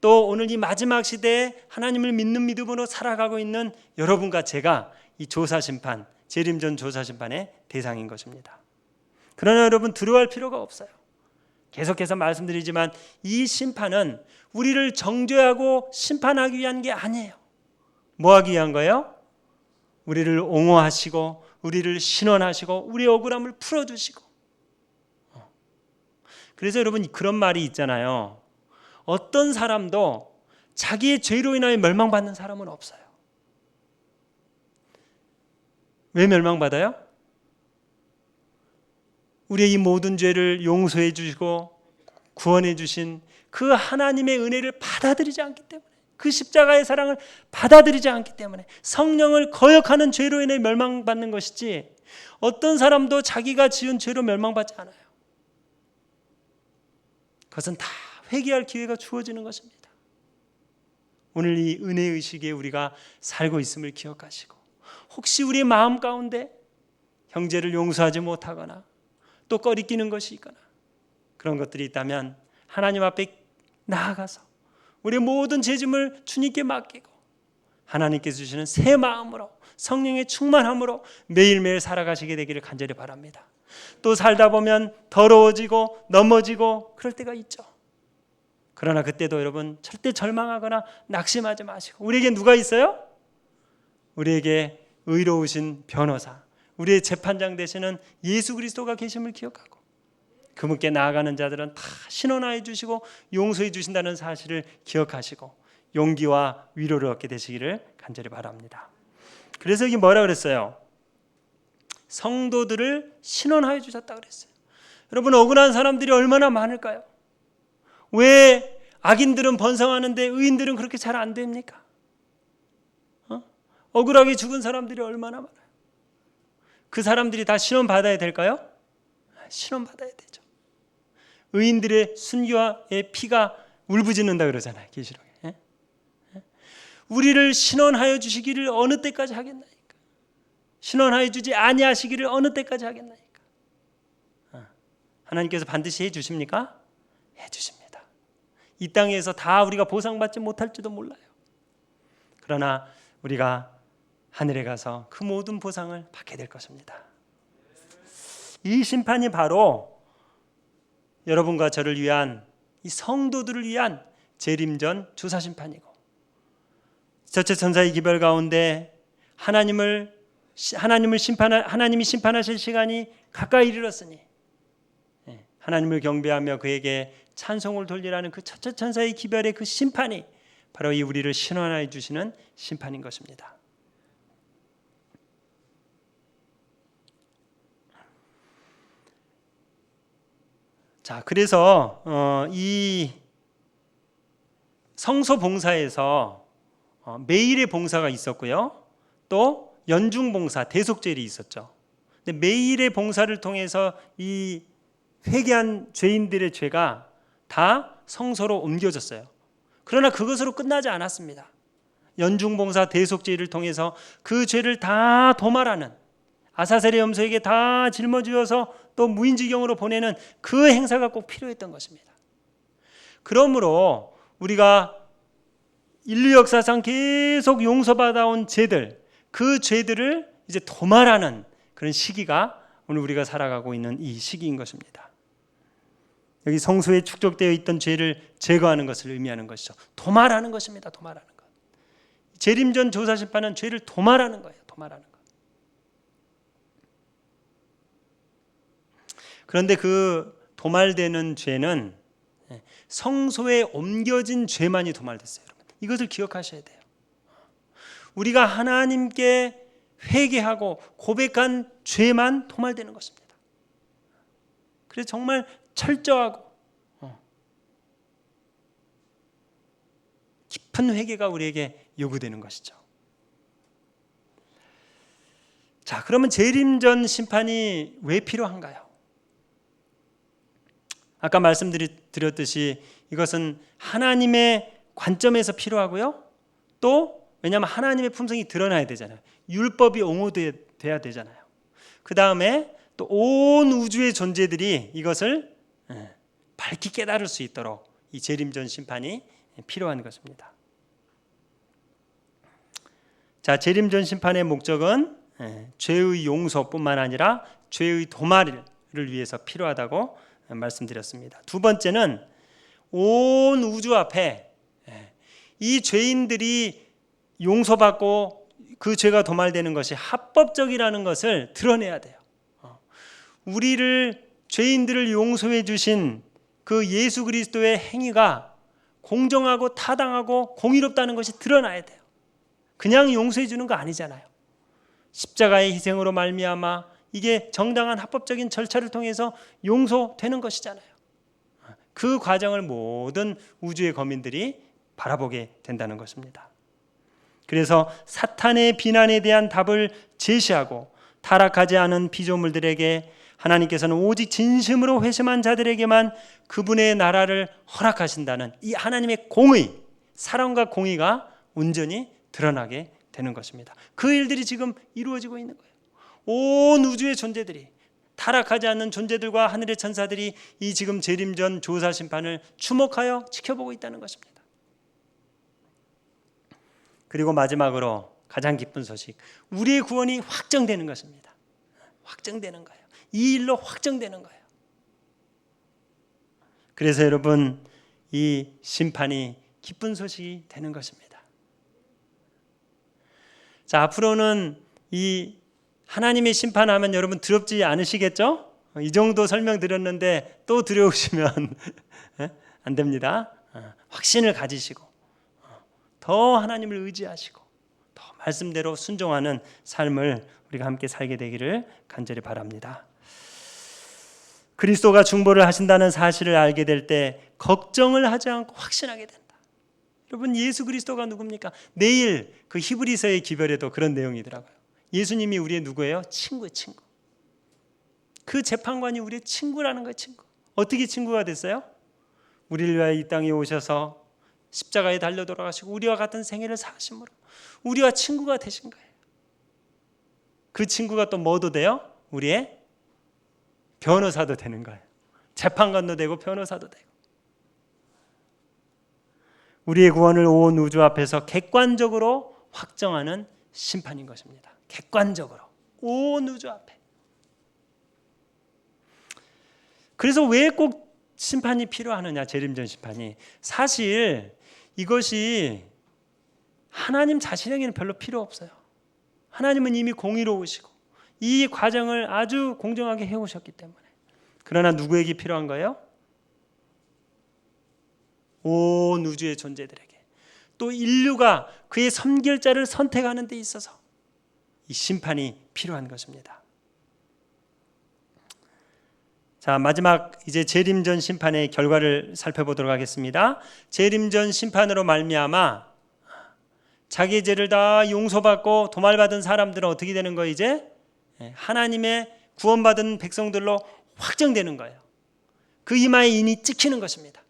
또 오늘 이 마지막 시대에 하나님을 믿는 믿음으로 살아가고 있는 여러분과 제가 이 조사심판, 재림전 조사심판의 대상인 것입니다. 그러나 여러분 두려워할 필요가 없어요. 계속해서 말씀드리지만 이 심판은 우리를 정죄하고 심판하기 위한 게 아니에요. 뭐 하기 위한 거예요? 우리를 옹호하시고 우리를 신원하시고 우리의 억울함을 풀어주시고. 그래서 여러분 그런 말이 있잖아요. 어떤 사람도 자기의 죄로 인하여 멸망받는 사람은 없어요. 왜 멸망받아요? 우리의 이 모든 죄를 용서해 주시고 구원해 주신 그 하나님의 은혜를 받아들이지 않기 때문에, 그 십자가의 사랑을 받아들이지 않기 때문에 성령을 거역하는 죄로 인해 멸망받는 것이지, 어떤 사람도 자기가 지은 죄로 멸망받지 않아요. 그것은 다 회개할 기회가 주어지는 것입니다. 오늘 이 은혜의식에 우리가 살고 있음을 기억하시고, 혹시 우리의 마음 가운데 형제를 용서하지 못하거나 또 꺼리끼는 것이 있거나 그런 것들이 있다면 하나님 앞에 나아가서 우리의 모든 죄짐을 주님께 맡기고 하나님께서 주시는 새 마음으로 성령의 충만함으로 매일매일 살아가시게 되기를 간절히 바랍니다. 또 살다 보면 더러워지고 넘어지고 그럴 때가 있죠. 그러나 그때도 여러분 절대 절망하거나 낙심하지 마시고, 우리에게 누가 있어요? 우리에게 의로우신 변호사, 우리의 재판장 되시는 예수 그리스도가 계심을 기억하고 그분께 나아가는 자들은 다 신원하여 주시고 용서해 주신다는 사실을 기억하시고 용기와 위로를 얻게 되시기를 간절히 바랍니다. 그래서 여기 뭐라 그랬어요? 성도들을 신원하여 주셨다고 그랬어요. 여러분 억울한 사람들이 얼마나 많을까요? 왜 악인들은 번성하는데 의인들은 그렇게 잘 안 됩니까? 억울하게 죽은 사람들이 얼마나 많아요. 그 사람들이 다 신원 받아야 될까요? 신원 받아야 되죠. 의인들의 순교의 피가 울부짖는다 그러잖아요, 계시록에. 우리를 신원하여 주시기를 어느 때까지 하겠나이까? 신원하여 주지 아니하시기를 어느 때까지 하겠나이까? 하나님께서 반드시 해주십니까? 해주십니다. 이 땅에서 다 우리가 보상받지 못할지도 몰라요. 그러나 우리가 하늘에 가서 그 모든 보상을 받게 될 것입니다. 이 심판이 바로 여러분과 저를 위한, 이 성도들을 위한 재림전 조사심판이고, 저체 천사의 기별 가운데 하나님이 심판하실 시간이 가까이 이르렀으니 하나님을 경배하며 그에게 찬송을 돌리라는 그 첫째 천사의 기별의 그 심판이 바로 이 우리를 신원하여 주시는 심판인 것입니다. 자, 그래서 이 성소 봉사에서 매일의 봉사가 있었고요, 또 연중 봉사, 대속죄일이 있었죠. 근데 매일의 봉사를 통해서 이 회개한 죄인들의 죄가 다 성소로 옮겨졌어요. 그러나 그것으로 끝나지 않았습니다. 연중 봉사, 대속죄일을 통해서 그 죄를 다 도말하는, 아사셀의 염소에게 다 짊어지어서 또 무인지경으로 보내는 그 행사가 꼭 필요했던 것입니다. 그러므로 우리가 인류 역사상 계속 용서받아온 죄들, 그 죄들을 이제 도말하는 그런 시기가 오늘 우리가 살아가고 있는 이 시기인 것입니다. 여기 성소에 축적되어 있던 죄를 제거하는 것을 의미하는 것이죠. 도말하는 것입니다. 도말하는 것. 재림전 조사심판은 죄를 도말하는 거예요. 도말하는 것. 그런데 그 도말되는 죄는 성소에 옮겨진 죄만이 도말됐어요. 여러분, 이것을 기억하셔야 돼요. 우리가 하나님께 회개하고 고백한 죄만 도말되는 것입니다. 그래서 정말 철저하고 깊은 회개가 우리에게 요구되는 것이죠. 자, 그러면 재림전 심판이 왜 필요한가요? 아까 말씀드렸듯이 이것은 하나님의 관점에서 필요하고요, 또 왜냐하면 하나님의 품성이 드러나야 되잖아요. 율법이 옹호돼야 되잖아요. 그 다음에 또 온 우주의 존재들이 이것을 밝히 깨달을 수 있도록 이 재림전 심판이 필요한 것입니다. 자, 재림전 심판의 목적은 죄의 용서뿐만 아니라 죄의 도말을 위해서 필요하다고 말씀드렸습니다. 두 번째는 온 우주 앞에 이 죄인들이 용서받고 그 죄가 도말되는 것이 합법적이라는 것을 드러내야 돼요. 우리를, 죄인들을 용서해 주신 그 예수 그리스도의 행위가 공정하고 타당하고 공의롭다는 것이 드러나야 돼요. 그냥 용서해 주는 거 아니잖아요. 십자가의 희생으로 말미암아 이게 정당한 합법적인 절차를 통해서 용서되는 것이잖아요. 그 과정을 모든 우주의 거민들이 바라보게 된다는 것입니다. 그래서 사탄의 비난에 대한 답을 제시하고 타락하지 않은 피조물들에게 하나님께서는 오직 진심으로 회심한 자들에게만 그분의 나라를 허락하신다는 이 하나님의 공의, 사랑과 공의가 온전히 드러나게 되는 것입니다. 그 일들이 지금 이루어지고 있는 거예요. 온 우주의 존재들이, 타락하지 않는 존재들과 하늘의 천사들이 이 지금 재림전 조사 심판을 주목하여 지켜보고 있다는 것입니다. 그리고 마지막으로 가장 기쁜 소식, 우리의 구원이 확정되는 것입니다. 확정되는 거예요. 이 일로 확정되는 거예요. 그래서 여러분, 이 심판이 기쁜 소식이 되는 것입니다. 자, 앞으로는 이 하나님의 심판하면 여러분 두렵지 않으시겠죠? 이 정도 설명드렸는데 또 두려우시면 안 됩니다. 확신을 가지시고 더 하나님을 의지하시고 더 말씀대로 순종하는 삶을 우리가 함께 살게 되기를 간절히 바랍니다. 그리스도가 중보를 하신다는 사실을 알게 될 때 걱정을 하지 않고 확신하게 된다. 여러분, 예수 그리스도가 누굽니까? 내일 그 히브리서의 기별에도 그런 내용이더라고요. 예수님이 우리의 누구예요? 친구. 그 재판관이 우리의 친구라는 거예요. 친구. 어떻게 친구가 됐어요? 우리를 위하여 이 땅에 오셔서 십자가에 달려 돌아가시고 우리와 같은 생애를 사심으로 우리와 친구가 되신 거예요. 그 친구가 또 뭐도 돼요? 우리의 변호사도 되는 거예요. 재판관도 되고 변호사도 되고. 우리의 구원을 온 우주 앞에서 객관적으로 확정하는 심판인 것입니다. 객관적으로 온 우주 앞에. 그래서 왜 꼭 심판이 필요하느냐, 재림전 심판이. 사실 이것이 하나님 자신에게는 별로 필요 없어요. 하나님은 이미 공의로우시고 이 과정을 아주 공정하게 해오셨기 때문에. 그러나 누구에게 필요한 거예요? 온 우주의 존재들에게, 또 인류가 그의 선결자를 선택하는 데 있어서 이 심판이 필요한 것입니다. 자, 마지막 이제 재림전 심판의 결과를 살펴보도록 하겠습니다. 재림전 심판으로 말미암아 자기의 죄를 다 용서받고 도말받은 사람들은 어떻게 되는 거예요? 이제 하나님의 구원받은 백성들로 확정되는 거예요. 그 이마에 인이 찍히는 것입니다.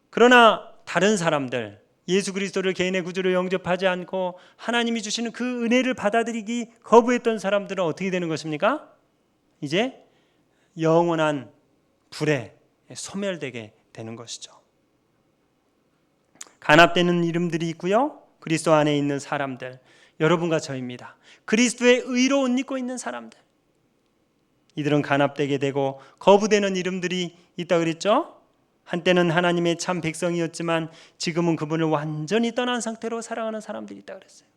그러나 다른 사람들, 예수 그리스도를 개인의 구주로 영접하지 않고 하나님이 주시는 그 은혜를 받아들이기 거부했던 사람들은 어떻게 되는 것입니까? 이제 영원한 불에 소멸되게 되는 것이죠. 간합되는 이름들이 있고요. 그리스도 안에 있는 사람들, 여러분과 저입니다. 그리스도의 의로 옷 입고 있는 사람들, 이들은 간합되게 되고 거부되는 이름들이 있다 그랬죠. 한때는 하나님의 참 백성이었지만 지금은 그분을 완전히 떠난 상태로 살아가는 사람들이 있다 그랬어요.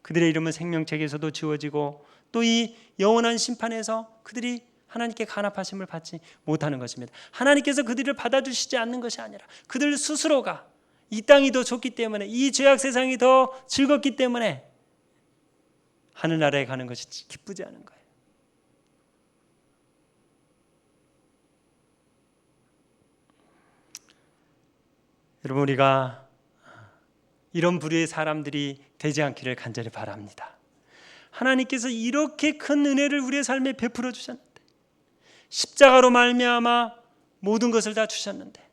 그들의 이름은 생명책에서도 지워지고 또 이 영원한 심판에서 그들이 하나님께 간합하심을 받지 못하는 것입니다. 하나님께서 그들을 받아주시지 않는 것이 아니라 그들 스스로가 이 땅이 더 좋기 때문에, 이 죄악 세상이 더 즐겁기 때문에 하늘나라에 가는 것이 기쁘지 않은 거예요. 여러분, 우리가 이런 부류의 사람들이 되지 않기를 간절히 바랍니다. 하나님께서 이렇게 큰 은혜를 우리의 삶에 베풀어 주셨는데, 십자가로 말미암아 모든 것을 다 주셨는데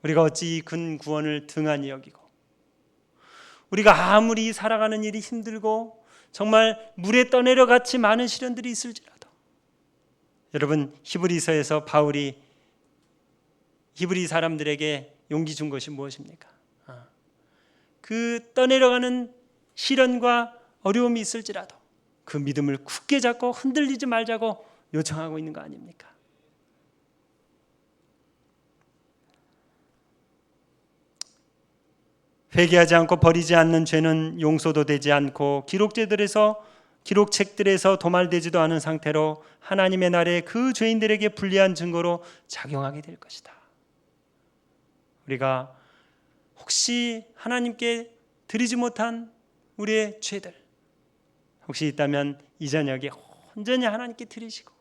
우리가 어찌 이 큰 구원을 등한히 여기고, 우리가 아무리 살아가는 일이 힘들고 정말 물에 떠내려 같이 많은 시련들이 있을지라도, 여러분, 히브리서에서 바울이 히브리 사람들에게 용기 준 것이 무엇입니까? 그 떠내려가는 시련과 어려움이 있을지라도 그 믿음을 굳게 잡고 흔들리지 말자고 요청하고 있는 거 아닙니까? 회개하지 않고 버리지 않는 죄는 용서도 되지 않고 기록책들에서 도말되지도 않은 상태로 하나님의 날에 그 죄인들에게 불리한 증거로 작용하게 될 것이다. 우리가 혹시 하나님께 드리지 못한 우리의 죄들 혹시 있다면 이 저녁에 온전히 하나님께 드리시고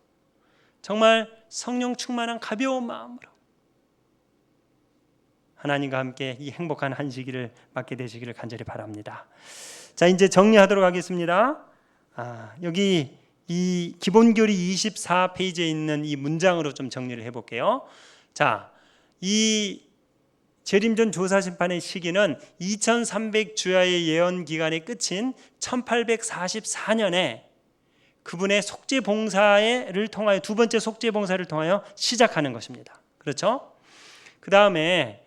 정말 성령 충만한 가벼운 마음으로 하나님과 함께 이 행복한 한시기를 맞게 되시기를 간절히 바랍니다. 자, 이제 정리하도록 하겠습니다. 여기 이 기본교리 24페이지에 있는 이 문장으로 좀 정리를 해볼게요. 자, 이 재림전 조사심판의 시기는 2300주야의 예언 기간의 끝인 1844년에 그분의 속죄봉사를 통하여, 두 번째 속죄봉사를 통하여 시작하는 것입니다. 그렇죠? 그 다음에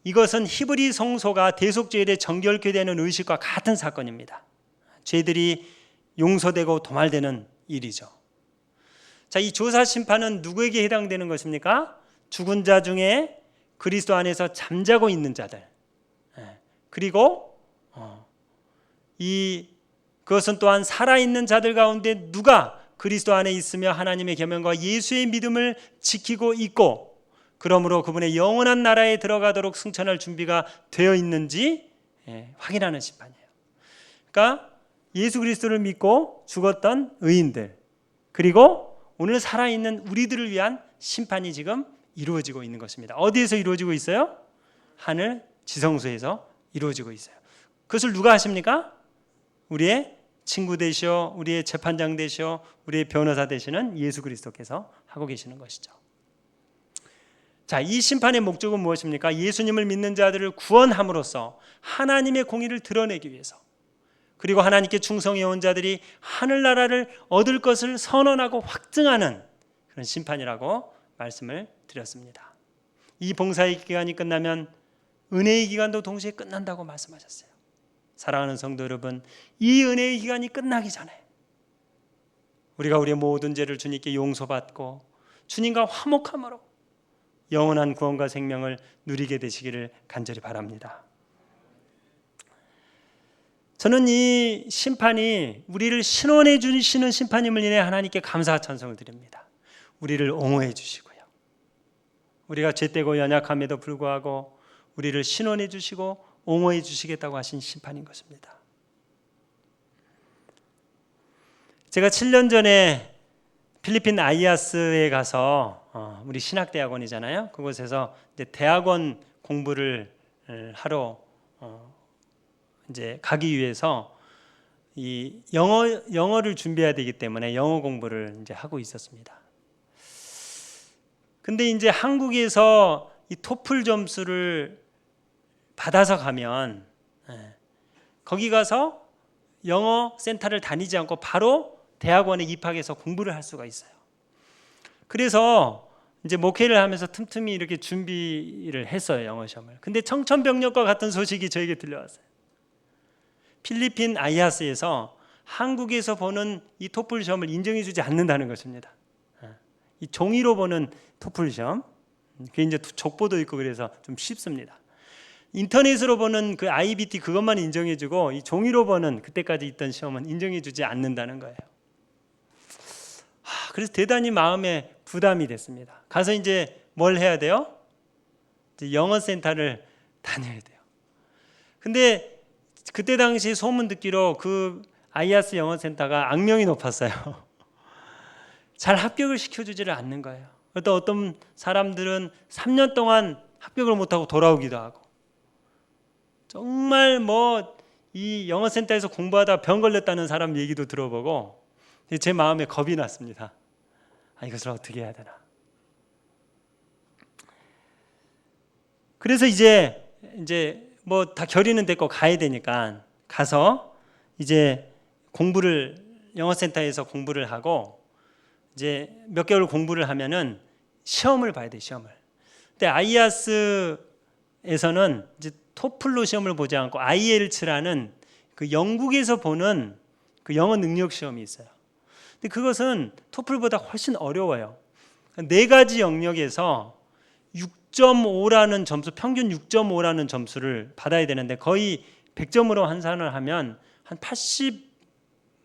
이것은 히브리 성소가 대속죄에 정결케 되는 의식과 같은 사건입니다. 죄들이 용서되고 도말되는 일이죠. 자, 이 조사심판은 누구에게 해당되는 것입니까? 죽은 자 중에 그리스도 안에서 잠자고 있는 자들, 그리고 그것은 또한 살아있는 자들 가운데 누가 그리스도 안에 있으며 하나님의 계명과 예수의 믿음을 지키고 있고 그러므로 그분의 영원한 나라에 들어가도록 승천할 준비가 되어 있는지 확인하는 심판이에요. 그러니까 예수 그리스도를 믿고 죽었던 의인들, 그리고 오늘 살아있는 우리들을 위한 심판이 지금 이루어지고 있는 것입니다. 어디에서 이루어지고 있어요? 하늘 지성소에서 이루어지고 있어요. 그것을 누가 하십니까? 우리의 친구 되시오, 우리의 재판장 되시오, 우리의 변호사 되시는 예수 그리스도께서 하고 계시는 것이죠. 자, 이 심판의 목적은 무엇입니까? 예수님을 믿는 자들을 구원함으로써 하나님의 공의를 드러내기 위해서, 그리고 하나님께 충성해온 자들이 하늘나라를 얻을 것을 선언하고 확증하는 그런 심판이라고 말씀을 드렸습니다. 이 봉사의 기간이 끝나면 은혜의 기간도 동시에 끝난다고 말씀하셨어요. 사랑하는 성도 여러분, 이 은혜의 기간이 끝나기 전에 우리가 우리의 모든 죄를 주님께 용서받고 주님과 화목함으로 영원한 구원과 생명을 누리게 되시기를 간절히 바랍니다. 저는 이 심판이 우리를 신원해 주시는 심판임을 인해 하나님께 감사와 찬송을 드립니다. 우리를 옹호해 주시고요, 우리가 죄되고 연약함에도 불구하고 우리를 신원해 주시고 옹호해 주시겠다고 하신 심판인 것입니다. 제가 7년 전에 필리핀 아이아스에 가서 우리 신학대학원이잖아요. 그곳에서 이제 대학원 공부를 하러 이제 가기 위해서 이 영어를 준비해야 되기 때문에 영어 공부를 이제 하고 있었습니다. 근데 이제 한국에서 이 토플 점수를 받아서 가면 거기 가서 영어 센터를 다니지 않고 바로 대학원에 입학해서 공부를 할 수가 있어요. 그래서 이제 목회를 하면서 틈틈이 이렇게 준비를 했어요, 영어 시험을. 근데 청천벽력과 같은 소식이 저에게 들려왔어요. 필리핀 아이아스에서 한국에서 보는 이 토플 시험을 인정해 주지 않는다는 것입니다. 이 종이로 보는 토플 시험, 그게 이제 족보도 있고 그래서 좀 쉽습니다. 인터넷으로 보는 그 IBT 그것만 인정해 주고 이 종이로 보는 그때까지 있던 시험은 인정해 주지 않는다는 거예요. 그래서 대단히 마음에 부담이 됐습니다. 가서 이제 뭘 해야 돼요? 이제 영어 센터를 다녀야 돼요. 근데 그때 당시 소문 듣기로 그 아이아스 영어 센터가 악명이 높았어요. 잘 합격을 시켜주지를 않는 거예요. 또 어떤 사람들은 3년 동안 합격을 못하고 돌아오기도 하고, 정말 뭐 이 영어 센터에서 공부하다 병 걸렸다는 사람 얘기도 들어보고 제 마음에 겁이 났습니다. 이것을 어떻게 해야 되나. 그래서 이제 뭐 다 결의는 됐고 가야 되니까 가서 이제 공부를 영어 센터에서 공부를 하고 이제 몇 개월 공부를 하면은 시험을 봐야 돼, 시험을. 근데 아이아스에서는 이제 토플로 시험을 보지 않고 IELTS라는 그 영국에서 보는 그 영어 능력 시험이 있어요. 근데 그것은 토플보다 훨씬 어려워요. 네 가지 영역에서 6.5라는 점수, 평균 6.5라는 점수를 받아야 되는데 거의 100점으로 환산을 하면 한 80,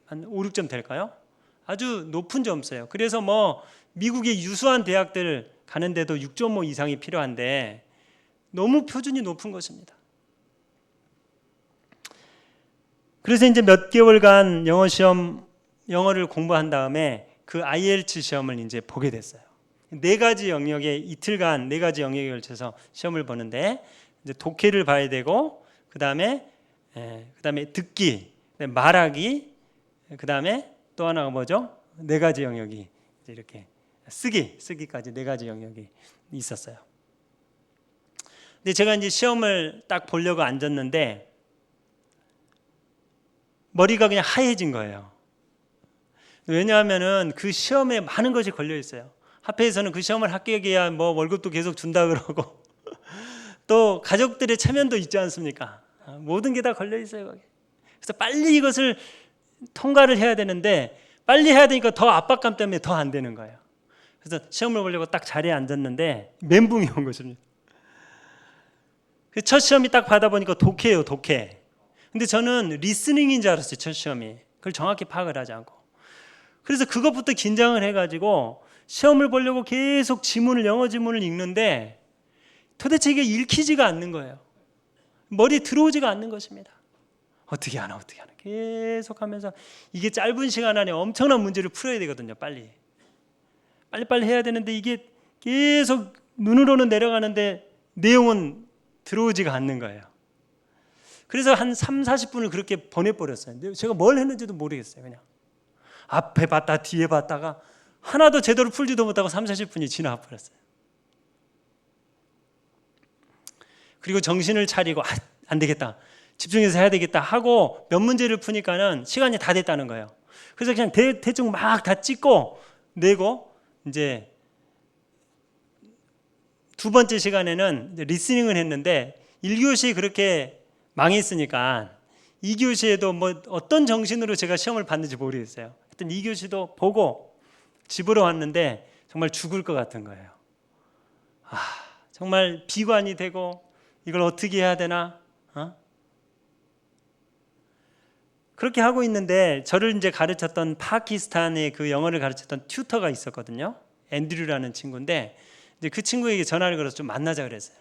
한 5, 6점 될까요? 아주 높은 점수예요. 그래서 뭐 미국의 유수한 대학들 가는데도 6.5 이상이 필요한데 너무 표준이 높은 것입니다. 그래서 이제 몇 개월간 영어를 공부한 다음에 그 IELTS 시험을 이제 보게 됐어요. 네 가지 영역에 이틀간 네 가지 영역에 걸쳐서 시험을 보는데 이제 독해를 봐야 되고 그다음에 듣기, 말하기, 그다음에 또 하나가 뭐죠? 네 가지 영역이 이제 이렇게 쓰기까지 네 가지 영역이 있었어요. 근데 제가 이제 시험을 딱 보려고 앉았는데 머리가 그냥 하얘진 거예요. 왜냐하면은 그 시험에 많은 것이 걸려 있어요. 합회에서는 그 시험을 합격해야 뭐 월급도 계속 준다 그러고 또 가족들의 체면도 있지 않습니까? 모든 게 다 걸려 있어요, 거기. 그래서 빨리 이것을 통과를 해야 되는데 빨리 해야 되니까 더 압박감 때문에 더 안 되는 거예요. 그래서 시험을 보려고 딱 자리에 앉았는데 멘붕이 온 것입니다. 첫 시험이 딱 받아보니까 독해예요, 독해. 근데 저는 리스닝인 줄 알았어요, 첫 시험이. 그걸 정확히 파악을 하지 않고. 그래서 그것부터 긴장을 해가지고 시험을 보려고 계속 영어 지문을 읽는데 도대체 이게 읽히지가 않는 거예요. 머리에 들어오지가 않는 것입니다. 어떻게 하나 계속 하면서 이게 짧은 시간 안에 엄청난 문제를 풀어야 되거든요, 빨리. 빨리빨리 해야 되는데 이게 계속 눈으로는 내려가는데 내용은 들어오지가 않는 거예요. 그래서 한 3, 40분을 그렇게 보내버렸어요. 근데 제가 뭘 했는지도 모르겠어요. 그냥 앞에 봤다 뒤에 봤다가 하나도 제대로 풀지도 못하고 3, 40분이 지나가 버렸어요. 그리고 정신을 차리고 안 되겠다, 집중해서 해야 되겠다 하고 몇 문제를 푸니까는 시간이 다 됐다는 거예요. 그래서 그냥 대충 막 다 찍고 내고 이제 두 번째 시간에는 리스닝을 했는데 1교시 그렇게 망했으니까 2교시에도 뭐 어떤 정신으로 제가 시험을 봤는지 모르겠어요. 하여튼 2교시도 보고 집으로 왔는데 정말 죽을 것 같은 거예요. 정말 비관이 되고 이걸 어떻게 해야 되나? 그렇게 하고 있는데 저를 이제 가르쳤던 파키스탄의 그 영어를 가르쳤던 튜터가 있었거든요. 앤드류라는 친구인데 이제 그 친구에게 전화를 걸어서 좀 만나자 그랬어요.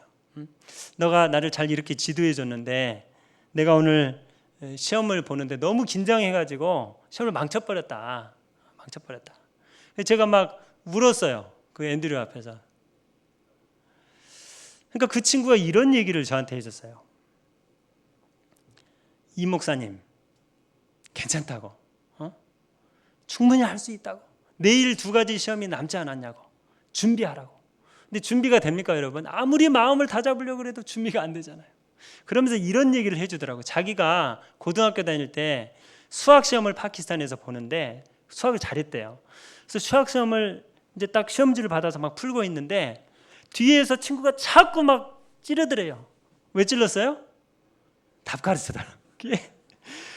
너가 나를 잘 이렇게 지도해 줬는데 내가 오늘 시험을 보는데 너무 긴장해가지고 시험을 망쳐버렸다. 제가 막 울었어요. 그 앤드류 앞에서. 그러니까 그 친구가 이런 얘기를 저한테 해줬어요. 이 목사님 괜찮다고, 충분히 할 수 있다고, 내일 2가지 시험이 남지 않았냐고, 준비하라고. 근데 준비가 됩니까 여러분? 아무리 마음을 다잡으려고 해도 준비가 안 되잖아요. 그러면서 이런 얘기를 해주더라고요. 자기가 고등학교 다닐 때 수학시험을 파키스탄에서 보는데 수학을 잘했대요. 그래서 수학시험을 이제 딱 시험지를 받아서 막 풀고 있는데 뒤에서 친구가 자꾸 막 찌르더래요. 왜 찔렀어요? 답 가르쳐달라고.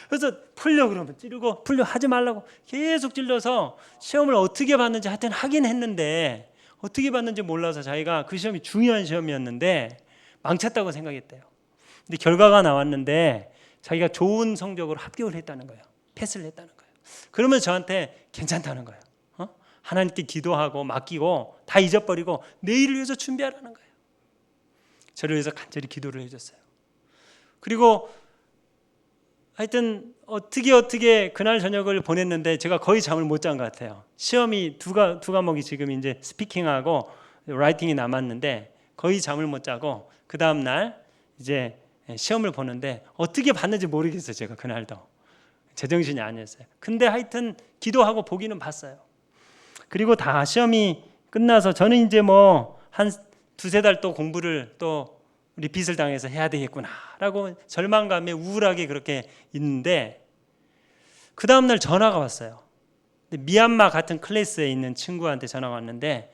그래서 풀려 그러면 찌르고, 풀려 하지 말라고 계속 찔러서 시험을 어떻게 봤는지 하여튼 하긴 했는데 어떻게 봤는지 몰라서 자기가 그 시험이 중요한 시험이었는데 망쳤다고 생각했대요. 근데 결과가 나왔는데 자기가 좋은 성적으로 합격을 했다는 거예요. 패스를 했다는 거예요. 그러면 저한테 괜찮다는 거예요. 하나님께 기도하고 맡기고 다 잊어버리고 내일을 위해서 준비하라는 거예요. 저를 위해서 간절히 기도를 해줬어요. 그리고 하여튼 어떻게 그날 저녁을 보냈는데 제가 거의 잠을 못 잔 것 같아요. 시험이 두 과목이 지금 이제 스피킹하고 라이팅이 남았는데 거의 잠을 못 자고 그 다음 날 이제 시험을 보는데 어떻게 봤는지 모르겠어요. 제가 그날도 제정신이 아니었어요. 근데 하여튼 기도하고 보기는 봤어요. 그리고 다 시험이 끝나서 저는 이제 뭐 한 2-3달 또 공부를 또 리핏을 당해서 해야 되겠구나라고 절망감에 우울하게 그렇게 있는데 그 다음날 전화가 왔어요. 미얀마 같은 클래스에 있는 친구한테 전화가 왔는데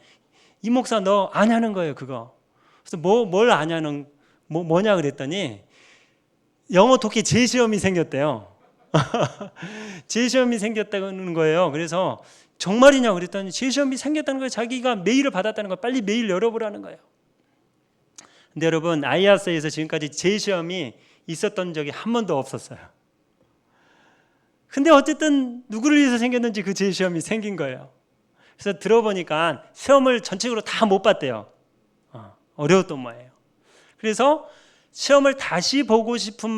이 목사 너 아냐는 거예요 그거. 그래서 뭘 아냐는 뭐냐 그랬더니 영어 독해 재시험이 생겼대요. 재시험이 생겼다는 거예요. 그래서 정말이냐고 그랬더니 재시험이 생겼다는 거예요. 자기가 메일을 받았다는 거예요. 빨리 메일 열어보라는 거예요. 근데 여러분 IELTS에서 지금까지 재시험이 있었던 적이 한 번도 없었어요. 근데 어쨌든 누구를 위해서 생겼는지 그 재시험이 생긴 거예요. 그래서 들어보니까 시험을 전체적으로 다 못 봤대요. 어려웠던 모양이에요. 그래서 시험을 다시 보고 싶은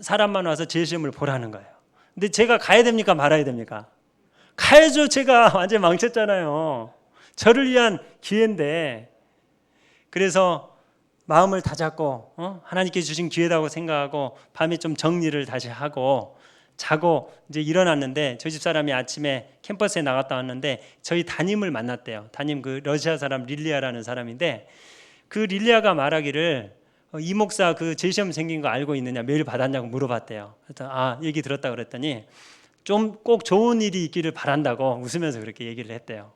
사람만 와서 재시험을 보라는 거예요. 근데 제가 가야 됩니까 말아야 됩니까? 가야죠. 제가 완전 망쳤잖아요. 저를 위한 기회인데. 그래서 마음을 다잡고 하나님께 주신 기회라고 생각하고 밤에 좀 정리를 다시 하고 자고 이제 일어났는데 저희 집사람이 아침에 캠퍼스에 나갔다 왔는데 저희 담임을 만났대요. 담임 그 러시아 사람 릴리아라는 사람인데 그 릴리아가 말하기를 이 목사 그 재시험 생긴 거 알고 있느냐 메일 받았냐고 물어봤대요. 그래서 얘기 들었다 그랬더니 좀 꼭 좋은 일이 있기를 바란다고 웃으면서 그렇게 얘기를 했대요.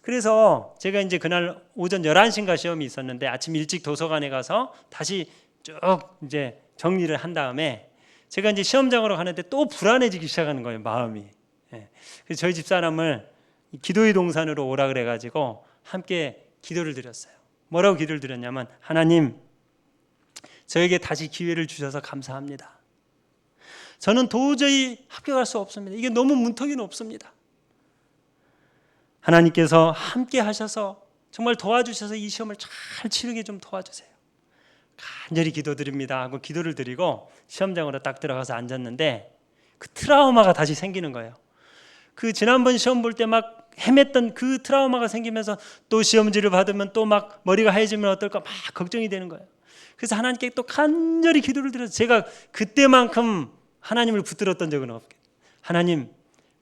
그래서 제가 이제 그날 오전 11시인가 시험이 있었는데 아침 일찍 도서관에 가서 다시 쭉 이제 정리를 한 다음에 제가 이제 시험장으로 가는데 또 불안해지기 시작하는 거예요, 마음이. 그래서 저희 집사람을 기도의 동산으로 오라 그래가지고 함께 기도를 드렸어요. 뭐라고 기도를 드렸냐면 하나님, 저에게 다시 기회를 주셔서 감사합니다. 저는 도저히 합격할 수 없습니다. 이게 너무 문턱이 높습니다. 하나님께서 함께 하셔서 정말 도와주셔서 이 시험을 잘 치르게 좀 도와주세요. 간절히 기도드립니다 하고 기도를 드리고 시험장으로 딱 들어가서 앉았는데 그 트라우마가 다시 생기는 거예요. 그 지난번 시험 볼 때 막 헤맸던 그 트라우마가 생기면서 또 시험지를 받으면 또 막 머리가 하얘지면 어떨까 막 걱정이 되는 거예요. 그래서 하나님께 또 간절히 기도를 드려서 제가 그때만큼 하나님을 붙들었던 적은 없게, 하나님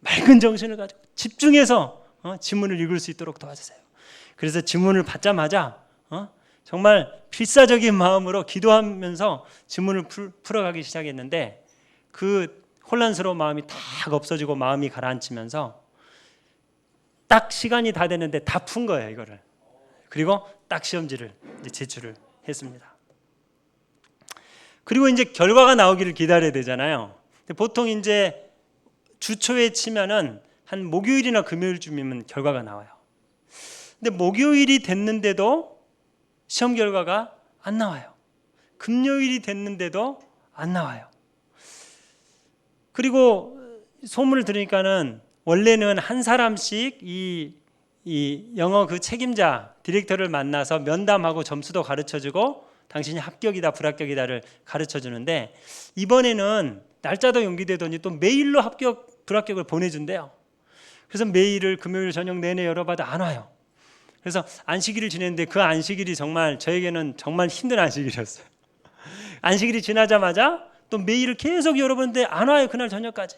맑은 정신을 가지고 집중해서 지문을 읽을 수 있도록 도와주세요. 그래서 지문을 받자마자 정말 필사적인 마음으로 기도하면서 지문을 풀어가기 시작했는데 그 혼란스러운 마음이 딱 없어지고 마음이 가라앉히면서 딱 시간이 다 됐는데 다 푼 거예요, 이거를. 그리고 딱 시험지를 이제 제출을 했습니다. 그리고 이제 결과가 나오기를 기다려야 되잖아요. 보통 이제 주 초에 치면은 한 목요일이나 금요일쯤이면 결과가 나와요. 근데 목요일이 됐는데도 시험 결과가 안 나와요. 금요일이 됐는데도 안 나와요. 그리고 소문을 들으니까는 원래는 한 사람씩 이 영어 그 책임자 디렉터를 만나서 면담하고 점수도 가르쳐주고 당신이 합격이다 불합격이다를 가르쳐주는데 이번에는 날짜도 연기되더니 또 메일로 합격 불합격을 보내준대요. 그래서 메일을 금요일 저녁 내내 열어봐도 안 와요. 그래서 안식일을 지냈는데 그 안식일이 정말 저에게는 정말 힘든 안식일이었어요. 안식일이 지나자마자 또 메일을 계속 열어보는데 안 와요. 그날 저녁까지.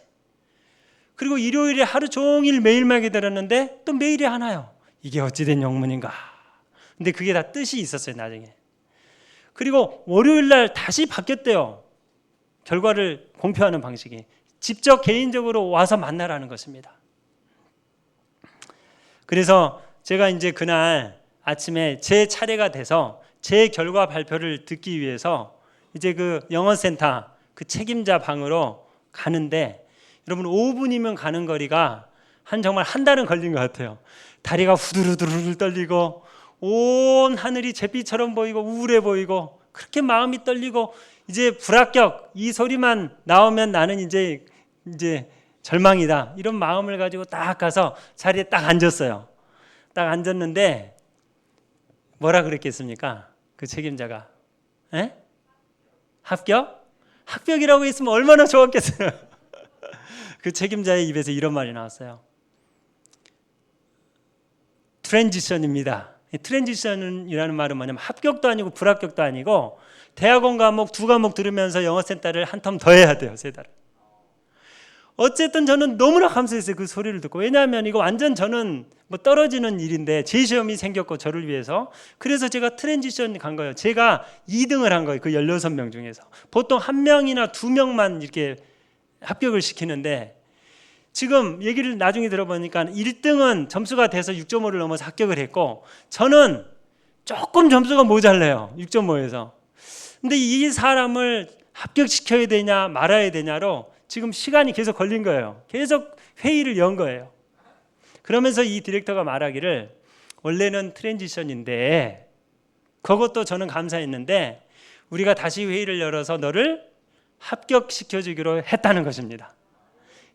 그리고 일요일에 하루 종일 메일만 기다렸는데 또 메일이 안 와요. 이게 어찌된 영문인가. 근데 그게 다 뜻이 있었어요, 나중에. 그리고 월요일 날 다시 바뀌었대요. 결과를 공표하는 방식이. 직접 개인적으로 와서 만나라는 것입니다. 그래서 제가 이제 그날 아침에 제 차례가 돼서 제 결과 발표를 듣기 위해서 이제 그 영어센터 그 책임자 방으로 가는데 여러분 5분이면 가는 거리가 정말 한 달은 걸린 것 같아요. 다리가 후두루두루 떨리고 온 하늘이 잿빛처럼 보이고 우울해 보이고 그렇게 마음이 떨리고 이제 불합격 이 소리만 나오면 나는 이제 절망이다 이런 마음을 가지고 딱 가서 자리에 딱 앉았어요. 딱 앉았는데 뭐라 그랬겠습니까? 그 책임자가 에? 합격? 합격이라고 했으면 얼마나 좋았겠어요. 그 책임자의 입에서 이런 말이 나왔어요. 트랜지션입니다. 트랜지션이라는 말은 뭐냐면 합격도 아니고 불합격도 아니고 대학원 과목 2과목 들으면서 영어센터를 한 텀 더 해야 돼요. 3달. 어쨌든 저는 너무나 감사했어요. 그 소리를 듣고. 왜냐하면 이거 완전 저는 뭐 떨어지는 일인데 제 시험이 생겼고 저를 위해서. 그래서 제가 트랜지션 간 거예요. 제가 2등을 한 거예요. 그 16명 중에서. 보통 1명이나 2명만 이렇게 합격을 시키는데 지금 얘기를 나중에 들어보니까 1등은 점수가 돼서 6.5를 넘어서 합격을 했고 저는 조금 점수가 모자라요. 6.5에서. 근데 이 사람을 합격시켜야 되냐 말아야 되냐로 지금 시간이 계속 걸린 거예요. 계속 회의를 연 거예요. 그러면서 이 디렉터가 말하기를 원래는 트랜지션인데 그것도 저는 감사했는데 우리가 다시 회의를 열어서 너를 합격시켜주기로 했다는 것입니다.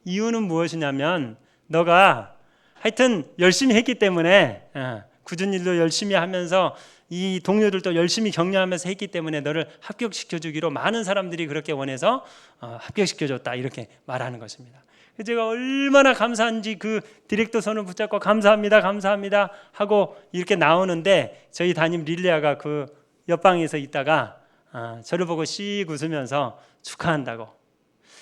이유는 무엇이냐면 너가 하여튼 열심히 했기 때문에 굳은 일도 열심히 하면서 이 동료들도 열심히 격려하면서 했기 때문에 너를 합격시켜주기로 많은 사람들이 그렇게 원해서 합격시켜줬다 이렇게 말하는 것입니다. 제가 얼마나 감사한지 그 디렉터 손을 붙잡고 감사합니다 감사합니다 하고 이렇게 나오는데 저희 담임 릴리아가 그 옆방에서 있다가 저를 보고 씩 웃으면서 축하한다고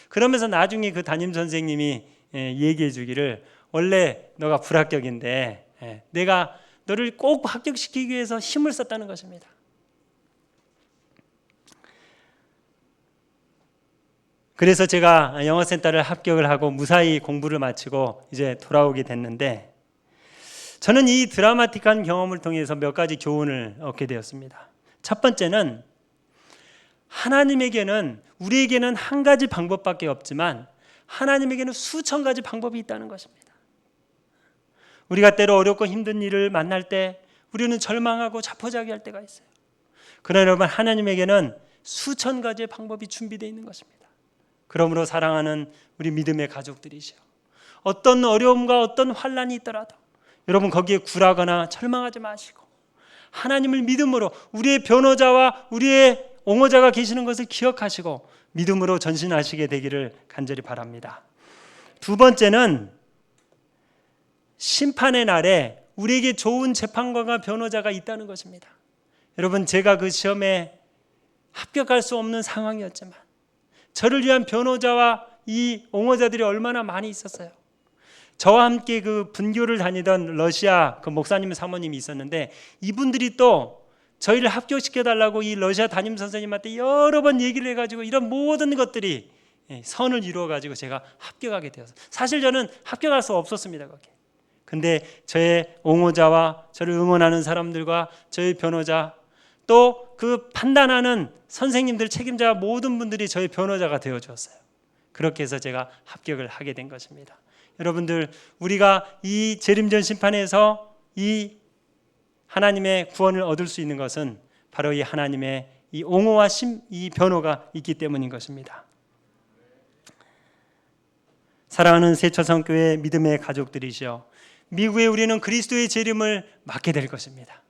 그러면서 나중에 그 담임 선생님이 얘기해 주기를 원래 너가 불합격인데 내가 너를 꼭 합격시키기 위해서 힘을 썼다는 것입니다. 그래서 제가 영어센터를 합격을 하고 무사히 공부를 마치고 이제 돌아오게 됐는데 저는 이 드라마틱한 경험을 통해서 몇 가지 교훈을 얻게 되었습니다. 첫 번째는 하나님에게는 우리에게는 한 가지 방법밖에 없지만 하나님에게는 수천 가지 방법이 있다는 것입니다. 우리가 때로 어렵고 힘든 일을 만날 때 우리는 절망하고 자포자기할 때가 있어요. 그러나 여러분 하나님에게는 수천 가지의 방법이 준비되어 있는 것입니다. 그러므로 사랑하는 우리 믿음의 가족들이시여 어떤 어려움과 어떤 환난이 있더라도 여러분 거기에 굴하거나 절망하지 마시고 하나님을 믿음으로 우리의 변호자와 우리의 옹호자가 계시는 것을 기억하시고 믿음으로 전신하시게 되기를 간절히 바랍니다. 두 번째는 심판의 날에 우리에게 좋은 재판관과 변호자가 있다는 것입니다. 여러분, 제가 그 시험에 합격할 수 없는 상황이었지만 저를 위한 변호자와 이 옹호자들이 얼마나 많이 있었어요. 저와 함께 그 분교를 다니던 러시아 그 목사님 사모님이 있었는데, 이분들이 또 저희를 합격시켜 달라고 이 러시아 담임 선생님한테 여러 번 얘기를 해가지고 이런 모든 것들이 선을 이루어가지고 제가 합격하게 되었어요. 사실 저는 합격할 수 없었습니다, 거기에. 근데 저의 옹호자와 저를 응원하는 사람들과 저의 변호자, 또 그 판단하는 선생님들, 책임자 모든 분들이 저의 변호자가 되어 주었어요. 그렇게 해서 제가 합격을 하게 된 것입니다. 여러분들, 우리가 이 재림전 심판에서 이 하나님의 구원을 얻을 수 있는 것은 바로 이 하나님의 이 옹호와 이 변호가 있기 때문인 것입니다. 사랑하는 새초성교회 믿음의 가족들이시여, 미국에 우리는 그리스도의 재림을 맞게 될 것입니다.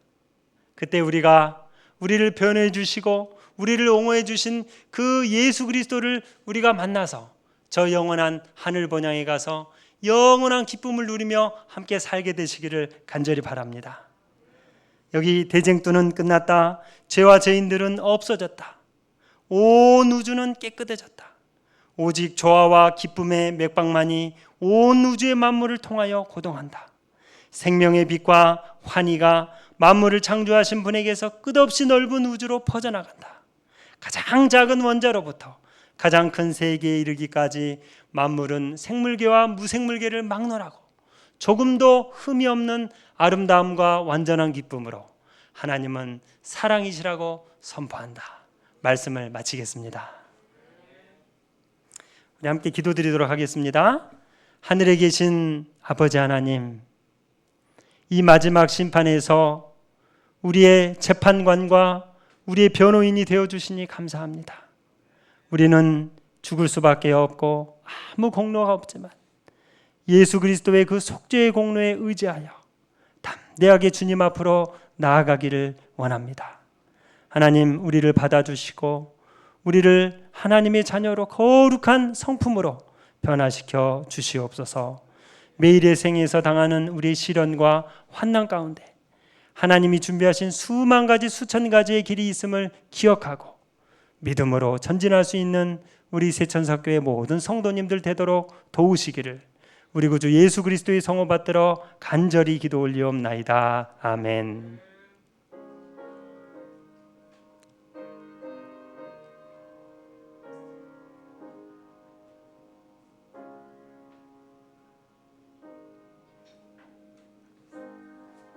그때 우리를 변호해 주시고 우리를 옹호해 주신 그 예수 그리스도를 우리가 만나서 저 영원한 하늘 본향에 가서 영원한 기쁨을 누리며 함께 살게 되시기를 간절히 바랍니다. 여기 대쟁투는 끝났다. 죄와 죄인들은 없어졌다. 온 우주는 깨끗해졌다. 오직 조화와 기쁨의 맥박만이 온 우주의 만물을 통하여 고동한다. 생명의 빛과 환희가 만물을 창조하신 분에게서 끝없이 넓은 우주로 퍼져나간다. 가장 작은 원자로부터 가장 큰 세계에 이르기까지 만물은 생물계와 무생물계를 막론하고 조금도 흠이 없는 아름다움과 완전한 기쁨으로 하나님은 사랑이시라고 선포한다. 말씀을 마치겠습니다. 우리 함께 기도드리도록 하겠습니다. 하늘에 계신 아버지 하나님, 이 마지막 심판에서 우리의 재판관과 우리의 변호인이 되어주시니 감사합니다. 우리는 죽을 수밖에 없고 아무 공로가 없지만 예수 그리스도의 그 속죄의 공로에 의지하여 담대하게 주님 앞으로 나아가기를 원합니다. 하나님, 우리를 받아주시고 우리를 하나님의 자녀로 거룩한 성품으로 변화시켜 주시옵소서. 매일의 생에서 당하는 우리의 시련과 환난 가운데 하나님이 준비하신 수만 가지 수천 가지의 길이 있음을 기억하고 믿음으로 전진할 수 있는 우리 새천사교회 모든 성도님들 되도록 도우시기를 우리 구주 예수 그리스도의 성호 받들어 간절히 기도 올리옵나이다. 아멘.